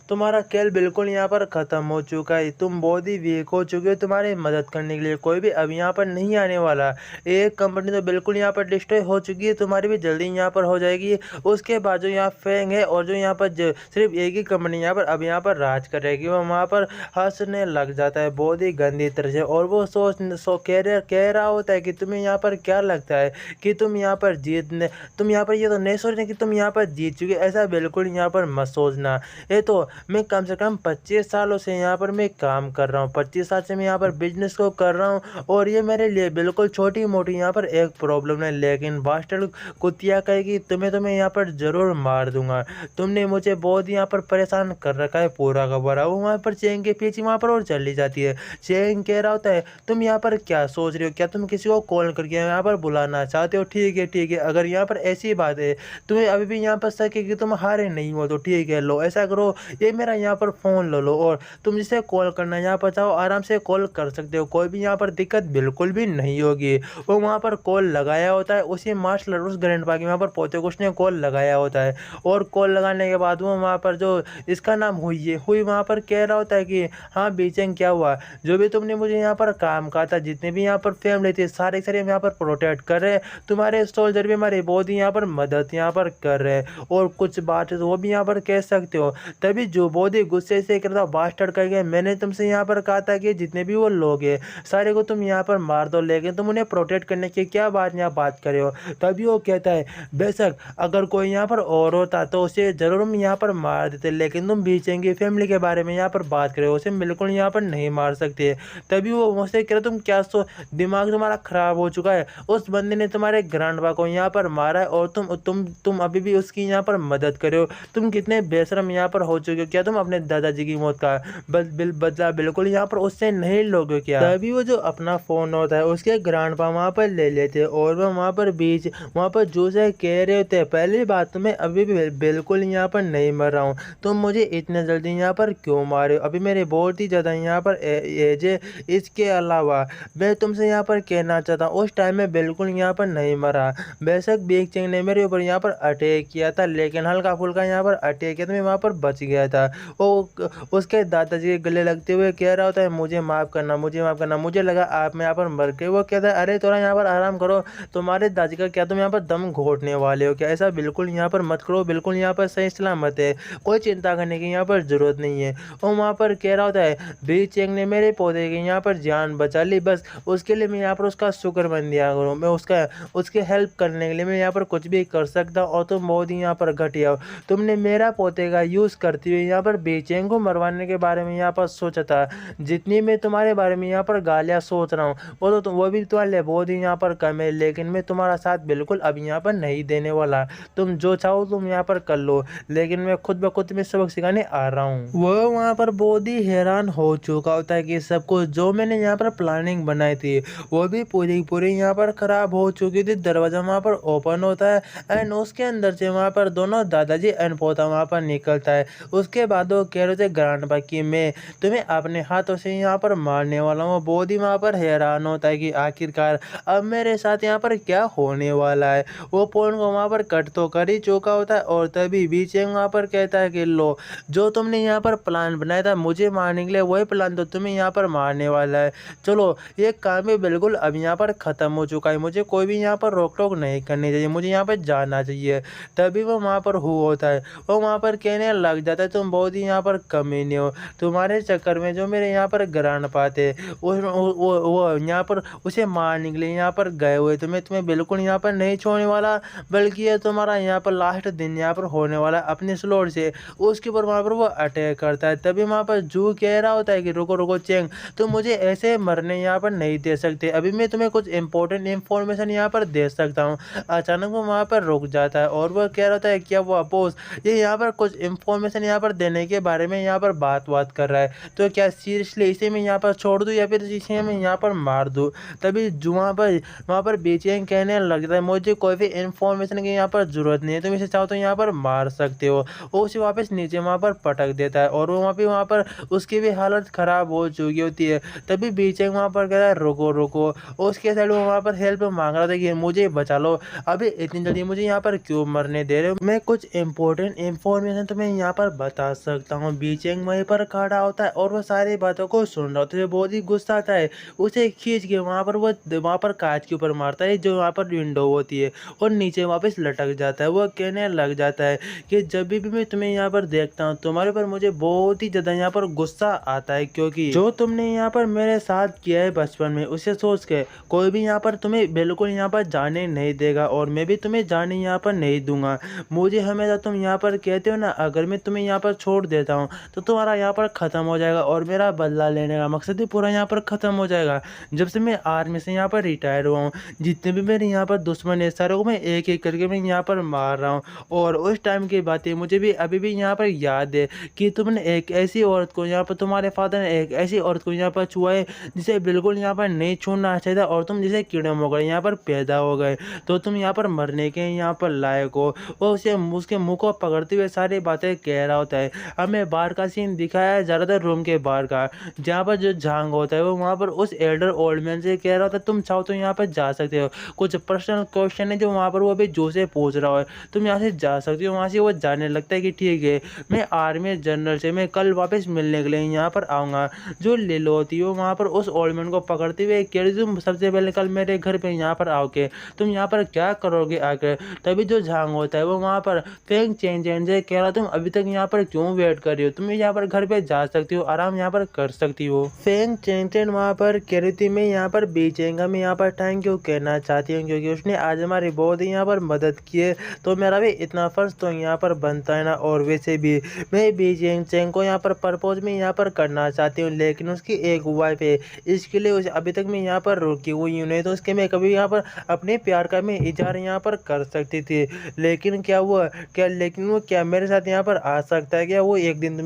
तुम्हारा खेल बिल्कुल यहाँ पर ख़त्म हो चुका है, तुम बहुत ही वीक हो चुके हो, तुम्हारी मदद करने के लिए कोई भी अब यहाँ पर नहीं आने वाला। एक कंपनी तो बिल्कुल यहाँ पर डिस्ट्रॉय हो चुकी है, तुम्हारी भी जल्दी यहाँ पर हो जाएगी। उसके बाद जो यहाँ फेंग है और जो यहाँ पर सिर्फ एक ही कंपनी यहाँ पर अब यहाँ पर राज करेगी, वो वहाँ पर हंसने लग जाता है बहुत ही गंदी तरह से। और वो कह रहा होता है कि तुम्हें यहाँ पर क्या लगता है कि तुम यहाँ पर तुम यहाँ पर ये तो नहीं सोच रहे कि तुम यहाँ पर जीत चुके, ऐसा बिल्कुल यहाँ पर मत सोचना। ये तो मैं कम से कम 25 सालों से यहाँ पर मैं काम कर रहा हूँ, 25 साल से मैं यहाँ पर बिजनेस को कर रहा हूँ और ये मेरे लिए बिल्कुल छोटी मोटी यहाँ पर एक प्रॉब्लम है। लेकिन बास्टर्ड कुतिया कहेगी तो मैं यहाँ पर ज़रूर मार दूंगा, तुमने मुझे बहुत यहाँ पर परेशान कर रखा है पूरा का पूरा। वो वहाँ पर चेंग के पीछे वहाँ पर और चली जाती है। चेंग कह रहा होता है तुम यहाँ पर क्या सोच रहे हो, क्या तुम किसी को कॉल करके यहाँ पर बुलाना चाहते हो? ठीक है, अगर यहाँ पर ऐसी बात है तुम्हें अभी भी यहाँ पर शक है कि तुम हारे नहीं हो तो ठीक है, लो ऐसा करो ये मेरा यहाँ पर फ़ोन लो और तुम जिसे कॉल करना यहाँ पर चाहो आराम से कॉल कर सकते हो, कोई भी यहाँ पर दिक्कत बिल्कुल भी नहीं होगी। वो वहाँ पर कॉल लगाया होता है उसी मार्शल उस ग्रैंडपा के वहाँ पर पोते को उसने कॉल लगाया होता है। और कॉल लगाने के बाद वो वहाँ पर जो इसका नाम हुई वहाँ पर कह रहा होता है कि हाँ बीचेंग क्या हुआ, जो भी तुमने मुझे यहाँ पर काम कहा था, जितने भी यहाँ पर फैमिली थी सारे हम यहाँ पर प्रोटेक्ट कर रहे हैं, तुम्हारे सोल्जर भी हमारे बहुत ही यहाँ पर मदद यहाँ पर कर रहे हैं और कुछ बात है तो वो भी यहाँ पर कह सकते हो। तभी जो बहुत ही गुस्से से करता बास्टर्ड कर गया, मैंने तुमसे यहाँ पर कहा था कि जितने भी वो लोग हैं सारे को तुम यहाँ पर मार दो, लेकिन तुम उन्हें प्रोटेक्ट करने की क्या बात कर रहे हो। तभी वो कहता है बेशक अगर कोई यहाँ पर और होता तो उसे ज़रूर हम यहाँ पर मार देते, लेकिन तुम बीचेंग की फैमिली के बारे में यहाँ पर बात कर रहे हो, उसे बिल्कुल यहाँ पर नहीं मार सकते। तभी वो मुझसे कह रहे तुम क्या दिमाग तुम्हारा ख़राब हो चुका है, उस बंदे ने तुम्हारे ग्रैंडपा को यहाँ पर मारा है और तुम अभी भी उसकी यहाँ पर मदद कर रहे हो, तुम कितने बेशरम यहाँ पर हो चुके हो। क्या तुम अपने दादाजी की मौत का बदला बिल्कुल यहाँ पर उससे नहीं लोगे क्या? तभी वो जो अपना फ़ोन होता है उसके ग्रैंडपा वहाँ पर ले लेते और वो वहाँ पर जो से कह रहे होते हैं पहली बात तो मैं अभी भी बिल्कुल यहाँ पर नहीं मर रहा हूँ, तुम मुझे इतने जल्दी यहाँ पर क्यों मारे, अभी मेरे बहुत ही ज़्यादा यहाँ पर एज है। इसके अलावा मैं तुमसे यहाँ पर कहना चाहता हूँ उस टाइम में बिल्कुल यहाँ पर नहीं मरा, बेशक बीचेंग ने मेरे ऊपर यहाँ पर अटैक किया था लेकिन हल्का फुल्का यहाँ पर अटैक किया तो मैं वहाँ पर बच गया था। वो उसके दादाजी के गले लगते हुए कह रहा होता है मुझे माफ़ करना, मुझे लगा आप मैं यहाँ पर मर गए। वो कहता है अरे थोड़ा यहाँ पर आराम करो, तुम्हारे दादाजी का क्या तुम यहाँ पर दम घोटने वाले हो क्या, ऐसा बिल्कुल यहाँ पर मत करो, बिल्कुल यहाँ पर सही सलामत है, कोई चिंता करने की यहाँ पर ज़रूरत नहीं है। और वहाँ पर कह रहा होता है बीचेंग ने मेरे पौधे की यहाँ पर जान बचा ली, बस उसके लिए मैं यहाँ पर उसका शुक्रमंदिया करूँ, मैं उसके हेल्प करने के लिए मैं यहाँ पर कुछ भी कर सकता हूँ। और तुम बहुत ही यहाँ पर घटिया हो, तुमने मेरा पोते का यूज़ करते हुए यहाँ पर बीचेंग को मरवाने के बारे में यहाँ पर सोचा था, जितनी मैं तुम्हारे बारे में यहाँ पर गालियाँ सोच रहा हूँ वो भी तुम्हारे लिए बहुत ही यहाँ पर कम है, लेकिन मैं तुम्हारा साथ बिल्कुल अब यहाँ पर नहीं देने वाला, तुम जो चाहो तुम यहाँ पर कर लो, लेकिन मैं खुद ब खुद में सबक सिखाने आ रहा हूँ। वो वहाँ पर बहुत ही हैरान हो चुका होता है कि सब कुछ जो मैंने यहाँ पर प्लानिंग बनाई थी वो भी पूरी यहाँ पर ख़राब हो चुकी थी। दरवाज़ा वहाँ पर ओपन होता है एंड उसके अंदर से वहाँ पर दोनों दादाजी एंड पोता वहाँ पर निकलता है। उसके बाद वो कह रहे थे ग्रैंडपा कि मैं तुम्हें अपने हाथों से यहाँ पर मारने वाला हूँ। बहुत ही वहाँ पर हैरान होता है कि आखिरकार अब मेरे साथ यहाँ पर क्या होने वाला है। वो फोन को वहाँ पर कट तो कर ही चुका होता है और तभी बीचेंग वहाँ पर कहता है कि लो जो तुमने यहाँ पर प्लान बनाया था मुझे मारने के लिए वही प्लान तो तुम्हें यहाँ पर मारने वाला है, चलो एक काम समय बिल्कुल अब यहाँ पर ख़त्म हो चुका है, मुझे कोई भी यहाँ पर रोक-टोक नहीं करनी चाहिए, मुझे यहाँ पे जाना चाहिए। तभी वो वहाँ पर हू होता है, वो वहाँ पर कहने लग जाता है तुम बहुत ही यहाँ पर कमीने हो, तुम्हारे चक्कर में जो मेरे यहाँ पर ग्रैंडपा थे वो यहाँ पर उसे मारने के लिए यहाँ पर गए हुए थे। मैं तुम्हें बिल्कुल यहाँ पर नहीं छोड़ने वाला, बल्कि ये तुम्हारा यहाँ पर लास्ट दिन यहाँ पर होने वाला है अपने स्लॉट से। उसके ऊपर वहाँ पर वो अटैक करता है। तभी वहाँ पर जू कह रहा होता है कि रुको रुको चेंग, तुम मुझे ऐसे मरने यहाँ पर नहीं दे सकते, अभी मैं तुम्हें कुछ इंपॉर्टेंट इन्फॉर्मेशन यहाँ पर दे सकता हूँ। अचानक वो वहाँ पर रुक जाता है और वो कह रहा होता है क्या वो बॉस ये यहाँ पर कुछ इन्फॉर्मेशन यहाँ पर देने के बारे में यहाँ पर बात कर रहा है, तो क्या सीरियसली इसे मैं यहाँ पर छोड़ दूँ या फिर इसे मैं यहाँ पर मार दूँ। तभी जू वहाँ पर बेचैन कहने लगता है मुझे कोई भी इन्फॉर्मेशन की यहाँ पर ज़रूरत नहीं है, तुम इसे चाहो तो यहाँ पर मार सकते हो। वो उसे वापस नीचे वहाँ पर पटक देता है और वो वहाँ पर उसकी भी हालत ख़राब हो चुकी होती है। तभी बेचैन वहाँ पर कहता है रुको रुको, उसके साइड वो वहाँ पर हेल्प मांग रहा था कि मुझे बचा लो, अभी इतनी जल्दी मुझे यहाँ पर क्यों मरने दे रहे हो, मैं कुछ इंपॉर्टेंट इन्फॉर्मेशन तुम्हें यहाँ पर बता सकता हूँ। बेचैन वहीं पर खड़ा होता है और वो सारी बातों को सुन रहा होता है, बहुत ही गुस्सा आता है, उसे खींच के वहाँ पर कांच के ऊपर मारता है जो वहाँ पर विंडो होती है और नीचे वापस लटक जाता है। वो कहने लग जाता है कि जब भी मैं तुम्हें यहाँ पर देखता हूँ तुम्हारे पर मुझे बहुत ही ज़्यादा यहाँ पर गुस्सा आता है, क्योंकि जो तुमने यहाँ पर मेरे साथ किया है बचपन में उसे सोच के कोई भी यहाँ पर तुम्हें बिल्कुल यहाँ पर जाने नहीं देगा और मैं भी तुम्हें जाने यहाँ पर नहीं दूंगा। मुझे हमेशा तुम यहाँ पर कहते हो ना अगर मैं तुम्हें यहाँ पर छोड़ देता हूँ तो तुम्हारा यहाँ पर ख़त्म हो जाएगा और मेरा बदला लेने का मकसद ही पूरा यहाँ पर ख़त्म हो जाएगा। जब से मैं आर्मी से यहाँ पर रिटायर हुआ हूँ जितने भी मेरे यहाँ पर दुश्मन है सारों को मैं एक एक करके मैं यहाँ पर मार रहा हूँ और उस टाइम की बातें मुझे भी अभी भी यहाँ पर याद है कि तुमने एक ऐसी औरत को यहाँ पर तुम्हारे फादर ने एक ऐसी औरत को यहाँ पर छुआ है जिसे बिल्कुल यहाँ पर नहीं छूना चाहिए था और तुम जिसे कीड़े मकोड़े यहाँ पर पैदा हो गए तो तुम यहाँ पर मरने के यहाँ पर लायक हो। वो उसके मुंह को पकड़ते हुए सारी बातें कह रहा होता है। हमें बाहर का सीन दिखाया है ज़्यादातर रूम के बाहर का, जहाँ पर जो झांग होता है वो वहाँ पर उस एल्डर ओल्ड मैन से कह रहा होता है तुम चाहो तो यहाँ पर जा सकते हो, कुछ पर्सनल क्वेश्चन है जो वहाँ पर वो अभी जो से पूछ रहा है, तुम यहाँ से जा सकते हो। वहाँ से वो जाने लगता है कि ठीक है मैं आर्मी जनरल से मैं कल वापस मिलने के लिए यहाँ पर आऊँगा। जो लिलो होती है वो वहाँ पर उस ओल्ड मैन को पकड़ते हुए कह रही तुम सबसे पहले कल मेरे घर पे यहाँ पर आओ के तुम यहाँ पर क्या करोगे आकर। तभी जो झांग होता है वो वहाँ पर फेंग चेंज से कह रहा तुम अभी तक यहाँ पर क्यों वेट कर रही हो, तुम यहाँ पर घर पे जा सकती हो, आराम यहाँ पर कर सकती हो। फेंग चेंज वहाँ पर कह रही थी मैं यहाँ पर बेचेंगा, मैं यहाँ पर थैंक यू कहना चाहती हूँ क्योंकि उसने आज हमारी बहुत ही यहाँ पर मदद की है तो मेरा भी इतना फ़र्ज तो यहाँ पर बनता है ना। और वैसे भी मैं बेचेंग को यहाँ पर प्रपोज में यहाँ पर करना चाहती हूँ लेकिन उसकी एक वाइफ है, इसके लिए उसे अभी तक मैं यहाँ पर रुकी हुई हूँ, नहीं तो उसके मैं कभी यहाँ पर अपने प्यार का मैं इजहार यहाँ पर कर सकती थी। लेकिन वो क्या मेरे साथ यहाँ पर आ सकता है क्या, वो एक दिन तो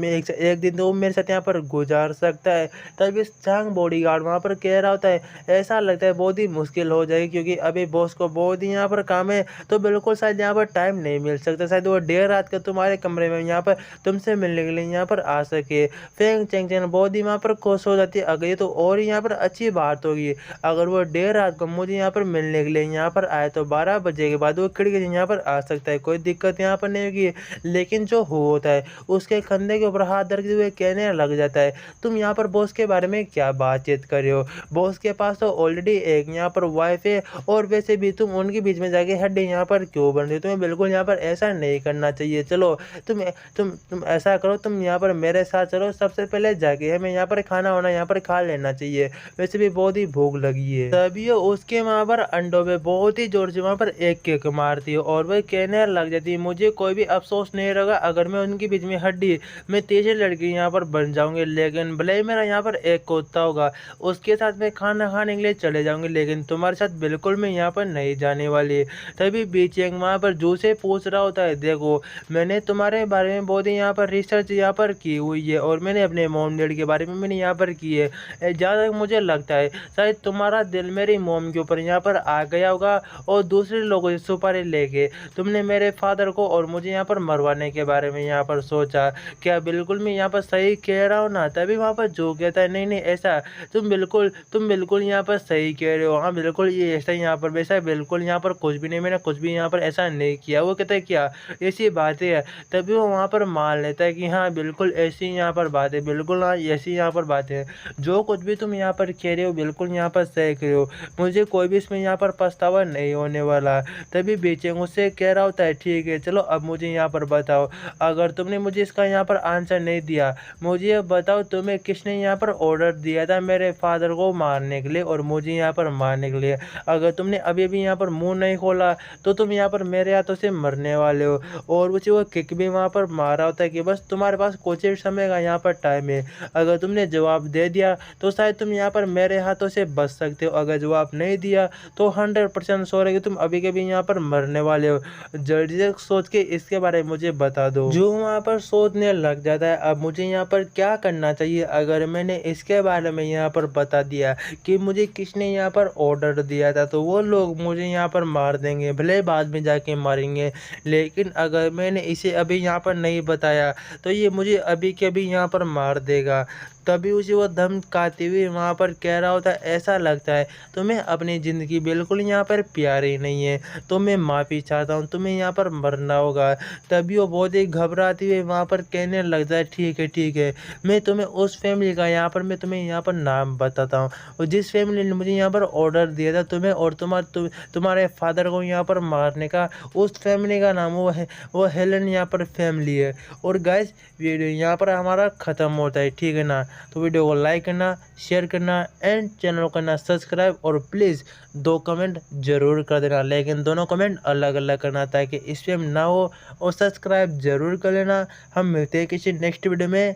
वो मेरे साथ यहाँ पर गुजार सकता है। तभी चांग बॉडीगार्ड वहाँ पर कह रहा होता है ऐसा लगता है बहुत ही मुश्किल हो जाएगी क्योंकि अभी बॉस को बहुत ही यहाँ पर काम है तो बिल्कुल शायद यहाँ पर टाइम नहीं मिल सकता, शायद वो देर रात का तुम्हारे कमरे में यहाँ पर तुमसे मिलने के लिए यहाँ पर आ सके। फेंग चेंग बहुत ही वहाँ पर खुश हो जाती है, अगर ये तो और ही यहाँ पर अच्छी बात होगी, अगर वो देर रात को मुझे यहाँ पर मिलने के लिए यहाँ पर आए तो 12 बजे के बाद वो खिड़की से यहाँ पर आ सकता है, कोई दिक्कत यहाँ पर नहीं होगी। लेकिन जो होता है उसके कंधे के ऊपर हाथ धरते हुए कहने लग जाता है तुम यहाँ पर बॉस के बारे में क्या बातचीत कर रहे हो, बॉस के पास तो ऑलरेडी एक यहाँ पर वाइफ है और वैसे भी तुम उनके बीच में जाके हड्डी यहाँ पर क्यों बन रही हो, तुम्हें बिल्कुल यहाँ पर ऐसा नहीं करना चाहिए। चलो तुम ऐसा करो, तुम यहाँ पर मेरे साथ चलो, सबसे पहले जाके हमें यहाँ पर खाना वाना यहाँ पर खा लेना चाहिए, वैसे भी बहुत ही भूख लगी है। तभी उसके वहाँ पर अंडों में बहुत ही जोर से वहाँ पर एक किक मारती है और वह कहने लग जाती है मुझे कोई भी अफसोस नहीं रहेगा अगर मैं उनके बीच में हड्डी मैं तीसरी लड़की यहाँ पर बन जाऊंगी, लेकिन भले ही मेरा यहाँ पर एक कुत्ता होगा उसके साथ मैं खाना खाने के लिए चले जाऊंगी, लेकिन तुम्हारे साथ बिल्कुल मैं यहाँ पर नहीं जाने वाली। तभी बीचेंग वहाँ पर जू से पूछ रहा होता है देखो मैंने तुम्हारे बारे में बहुत ही यहाँ पर रिसर्च यहाँ पर की हुई है और मैंने अपने मॉम डैड के बारे में मैंने यहाँ पर की है, जहाँ तक मुझे लगता है शायद तुम्हारा दिल मेरी मॉम के ऊपर यहाँ पर आ गया होगा और दूसरे लोगों से सुपारी लेके तुमने मेरे फादर को और मुझे यहाँ पर मरवाने के बारे में यहाँ पर सोचा, क्या बिल्कुल मैं यहाँ पर सही कह रहा हूँ ना। तभी वहाँ पर जो कहता है नहीं नहीं ऐसा तुम बिल्कुल यहाँ पर सही कह रहे हो, हाँ बिल्कुल ये ऐसा यहाँ पर वैसा बिल्कुल यहाँ पर कुछ भी नहीं, मैंने कुछ भी यहाँ पर ऐसा नहीं किया। वो कहता है क्या ऐसी बातें है, तभी वो वहाँ पर मान लेता है कि हाँ बिल्कुल ऐसी यहाँ पर बात है, बिल्कुल हाँ ऐसी यहाँ पर बात है, जो कुछ भी तुम यहाँ पर कह रहे हो बिल्कुल यहाँ पर सही कह रहे हो, मुझे कोई भी इसमें यहाँ पर पछतावा नहीं होने वाला। तभी बेचेंगे उससे कह रहा होता है ठीक है चलो अब मुझे यहाँ पर बताओ, अगर तुमने मुझे इसका यहाँ पर आंसर नहीं दिया, मुझे ये बताओ तुम्हें किसने यहाँ पर ऑर्डर दिया था मेरे फादर को मारने के लिए और मुझे यहाँ पर मारने के लिए। अगर तुमने अभी भी यहाँ पर मुँह नहीं खोला तो तुम यहाँ पर मेरे हाथों से मरने वाले हो। और उसे वो किक भी वहाँ पर मारा होता है कि बस तुम्हारे पास कुछ ही समय का यहाँ पर टाइम है, अगर तुमने जवाब दे दिया तो शायद तुम यहाँ पर मेरे हाथों से बच सकते हो, अगर जवाब नहीं दिया तो 100% श्योर है कि तुम अभी के भी यहाँ पर मरने वाले हो। जल्दी से सोच के इसके बारे में मुझे बता दो। जो वहाँ पर सोचने लग जाता है अब मुझे यहाँ पर क्या करना चाहिए, अगर मैंने इसके बारे में यहाँ पर बता दिया कि मुझे किसने यहाँ पर ऑर्डर दिया था तो वो लोग मुझे यहाँ पर मार देंगे, भले बाद में जाके मारेंगे। लेकिन अगर मैंने इसे अभी यहाँ पर नहीं बताया तो ये मुझे अभी के अभी यहाँ पर मार देगा। तभी उसे वो धमकाते हुए वहाँ पर कह रहा होता है ऐसा लगता है तुम्हें अपनी ज़िंदगी बिल्कुल यहाँ पर प्यारी नहीं है, तो मैं माफ़ी चाहता हूँ, तुम्हें यहाँ पर मरना होगा। तभी वो बहुत ही घबराते हुए वहाँ पर कहने लगता है ठीक है, मैं तुम्हें उस फैमिली का यहाँ पर मैं तुम्हें यहाँ पर नाम बताता हूँ, और जिस फैमिली ने मुझे यहाँ पर ऑर्डर दिया था तुम्हें और तुम्हारे फादर को यहाँ पर मारने का, उस फैमिली का नाम वो हेलन यहाँ पर फैमिली है। और गाइस वीडियो यहाँ पर हमारा ख़त्म होता है, ठीक है ना। तो वीडियो को लाइक करना, शेयर करना एंड चैनल को करना सब्सक्राइब, और प्लीज़ 2 कमेंट ज़रूर कर देना, लेकिन दोनों कमेंट अलग अलग करना ताकि स्पैम ना हो, और सब्सक्राइब ज़रूर कर लेना। हम मिलते हैं किसी नेक्स्ट वीडियो में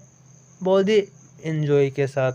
बहुत ही एंजॉय के साथ।